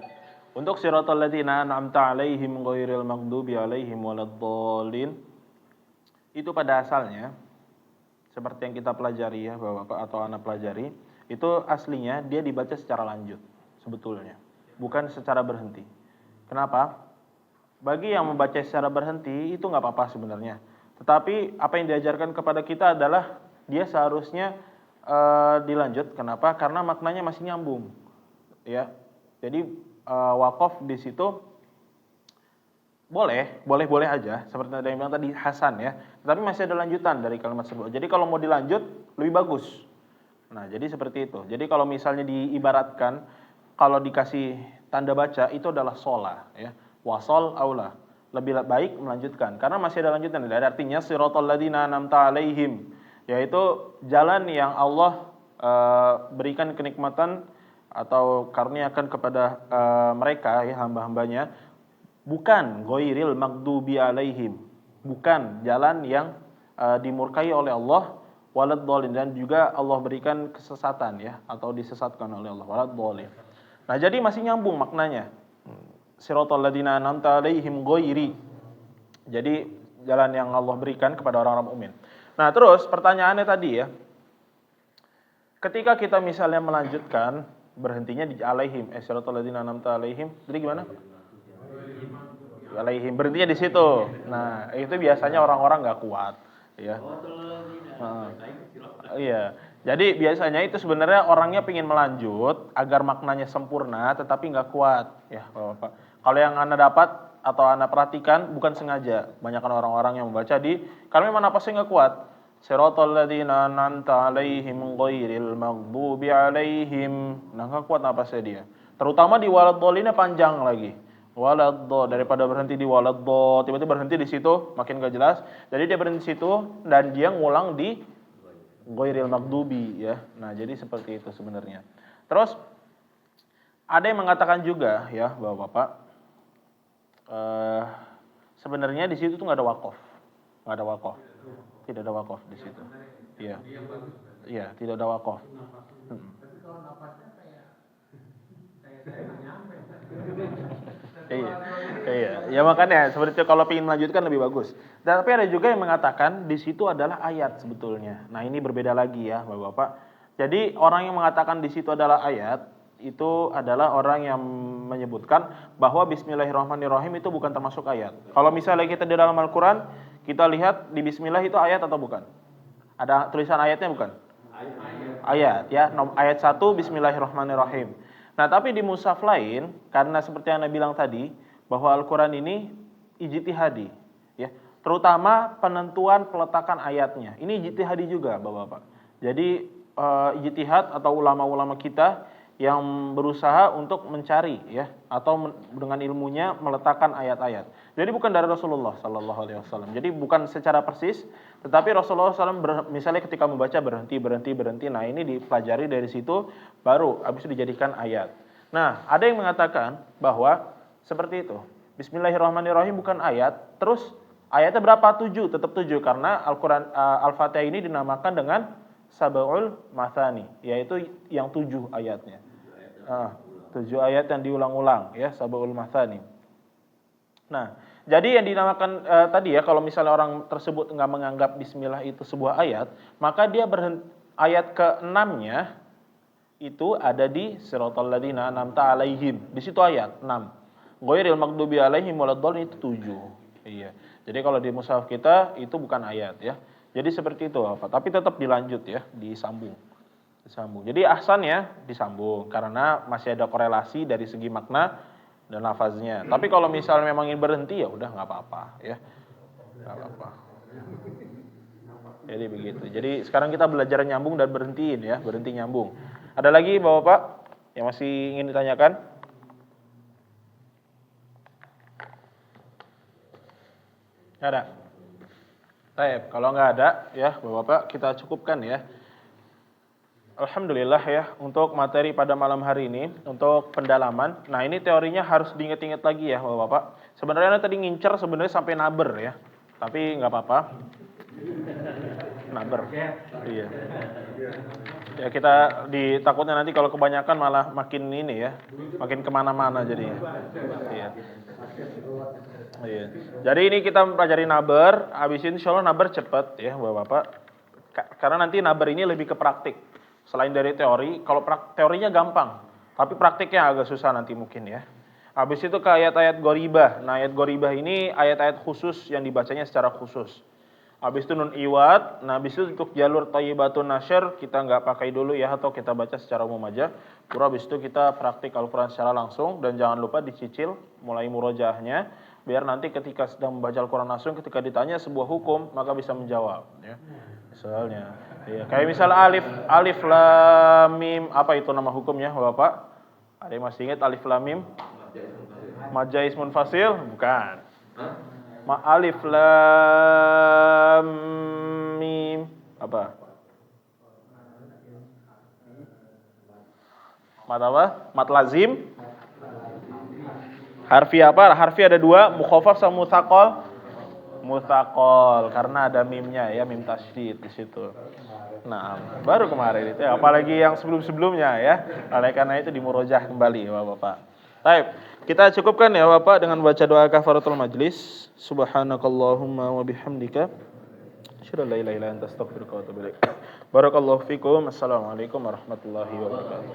[SPEAKER 1] Untuk siratal ladzina an'amta 'alaihim ghairil maghdubi 'alaihim waladdallin, itu pada asalnya seperti yang kita pelajari ya, Bapak atau anak pelajari, itu aslinya dia dibaca secara lanjut sebetulnya, bukan secara berhenti. Kenapa? Bagi yang membaca secara berhenti itu nggak apa-apa sebenarnya. Tetapi apa yang diajarkan kepada kita adalah dia seharusnya dilanjut. Kenapa? Karena maknanya masih nyambung. Ya. Jadi wakaf di situ boleh aja. Seperti ada yang bilang tadi Hasan ya. Tetapi masih ada lanjutan dari kalimat tersebut. Jadi kalau mau dilanjut lebih bagus. Nah, jadi seperti itu. Jadi kalau misalnya diibaratkan kalau dikasih tanda baca itu adalah sholah ya. Wasol aula, lebih baik melanjutkan karena masih ada lanjutan. Ada artinya siratal ladzina an'amta 'alaihim, yaitu jalan yang Allah berikan kenikmatan atau karuniakan kepada mereka ya, hamba-hambanya, bukan ghairil maghdubi 'alaihim, bukan jalan yang dimurkai oleh Allah, waladdallin, dan juga Allah berikan kesesatan ya, atau disesatkan oleh Allah, waladdallin. Nah, jadi masih nyambung maknanya. Siratal ladzina an'amta 'alaihim ghairi. Jadi jalan yang Allah berikan kepada orang-orang mukmin. Nah, terus pertanyaannya tadi ya. Ketika kita misalnya melanjutkan berhentinya di 'alaihim, siratal ladzina an'amta 'alaihim. Jadi gimana? Alaihim, berhentinya di situ. Nah, itu biasanya orang-orang enggak kuat, ya. Iya. Jadi biasanya itu sebenarnya orangnya ingin melanjut agar maknanya sempurna, tetapi nggak kuat, ya Bapak. Kalau yang Anda dapat atau Anda perhatikan bukan sengaja. Banyakan orang-orang yang membaca di kalau memang napasnya nggak kuat. Siratal ladzina an'amta 'alaihim ghairil maghdubi 'alaihim. Nah, nggak kuat napasnya dia. Terutama di waladhdallinnya panjang lagi. Waladhdall, daripada berhenti di waladhdall, tiba-tiba berhenti di situ, makin nggak jelas. Jadi dia berhenti di situ dan dia ngulang di ghairil maghdubi ya. Nah, jadi seperti itu sebenarnya. Terus ada yang mengatakan juga ya, Bapak-bapak, sebenarnya di situ tuh nggak ada wakaf. Nggak ada wakaf. Tidak ada wakaf di situ. Iya. Iya, tidak ada wakaf.
[SPEAKER 6] Tapi kalau napasnya kayak saya nggak nyampe.
[SPEAKER 1] Iya. Ya makanya seperti itu, kalau ingin melanjutkan lebih bagus. Dan tapi ada juga yang mengatakan di situ adalah ayat sebetulnya. Nah, ini berbeda lagi ya, Bapak-bapak. Jadi orang yang mengatakan di situ adalah ayat itu adalah orang yang menyebutkan bahwa Bismillahirrahmanirrahim itu bukan termasuk ayat. Kalau misalnya kita di dalam Al-Quran, kita lihat di Bismillah itu ayat atau bukan? Ada tulisan ayatnya bukan? Ayat ya, ayat 1 Bismillahirrahmanirrahim. Nah, tapi di mushaf lain, karena seperti yang Anda bilang tadi, bahwa Al-Quran ini ijtihadi, ya, terutama penentuan peletakan ayatnya. Ini ijtihadi juga, Bapak-bapak. Jadi ijtihad atau ulama-ulama kita yang berusaha untuk mencari, ya, atau dengan ilmunya meletakkan ayat-ayat. Jadi bukan dari Rasulullah Sallallahu Alaihi Wasallam. Jadi bukan secara persis, tetapi Rasulullah SAW misalnya ketika membaca berhenti. Nah, ini dipelajari dari situ, baru habis itu dijadikan ayat. Nah, ada yang mengatakan bahwa seperti itu. Bismillahirrahmanirrahim bukan ayat. Terus ayatnya berapa? 7, tetap 7 karena Al-Quran Al-Fatihah ini dinamakan dengan Sab'ul Mathani, yaitu yang 7 ayatnya. 7 ayat yang diulang-ulang, ya, Sab'ul Mathani. Nah, jadi yang dinamakan tadi ya, kalau misalnya orang tersebut nggak menganggap Bismillah itu sebuah ayat, maka dia ayat ke-6-nya itu ada di Siratal ladzina an'amta 'alaihim. Di situ ayat 6. Ghairil maghdubi 'alaihim waladdallin itu 7. Iya. Jadi kalau di mushaf kita itu bukan ayat ya. Jadi seperti itu Bapak. Tapi tetap dilanjut ya, disambung. Jadi ahsan ya disambung karena masih ada korelasi dari segi makna dan lafaznya. Tapi kalau misalnya memang ingin berhenti ya udah nggak apa-apa ya. Nggak apa-apa. Jadi begitu. Jadi sekarang kita belajar nyambung dan berhentiin ya, berhenti nyambung. Ada lagi Bapak yang masih ingin ditanyakan? Ada? Baik, kalau nggak ada ya Bapak kita cukupkan ya. Alhamdulillah ya untuk materi pada malam hari ini untuk pendalaman. Nah ini teorinya harus diingat-ingat lagi ya Bapak. Sebenarnya tadi ngincer sebenarnya sampai naber ya, tapi nggak apa-apa. Naber. Iya. Ya kita ditakutnya nanti kalau kebanyakan malah makin ini ya, makin kemana-mana jadinya. Iya. Iya. Jadi ini kita mempelajari naber, habis ini insya Allah naber cepat ya Bapak. Karena nanti naber ini lebih ke praktik. Selain dari teori, kalau teorinya gampang, tapi praktiknya agak susah nanti mungkin ya. Habis itu ke ayat-ayat goribah. Nah ayat goribah ini ayat-ayat khusus yang dibacanya secara khusus. Habis itu nun iwat. Nah habis itu untuk jalur thayyibatun nasyr kita nggak pakai dulu ya, atau kita baca secara umum aja. Habis itu kita praktik Al-Quran secara langsung dan jangan lupa dicicil mulai murojaahnya. Biar nanti ketika sedang membaca Al-Quran langsung, ketika ditanya sebuah hukum maka bisa menjawab. Ya. Misalnya, ya, kayak misal alif lam mim, apa itu nama hukumnya Bapak? Ada yang masih ingat alif lam mim? Maja ismun fasil? Bukan. Alif lam mim apa? Mat apa? Mat lazim. Harfi apa? Harfi ada dua, mukhafaf sama mutsaqal. Mutsaqal karena ada mimnya ya, mim tasydid di situ. Nah, baru kemarin itu ya, apalagi yang sebelum-sebelumnya ya. Oleh karena itu dimurojah kembali Bapak. Baik, kita cukupkan ya Bapak dengan baca doa kafaratul majlis. Subhanakallahumma wa bihamdika asyhadu an la ilaha illa anta astaghfiruka wa atubu ilaik. Barakallahu fikum. Assalamualaikum warahmatullahi wabarakatuh.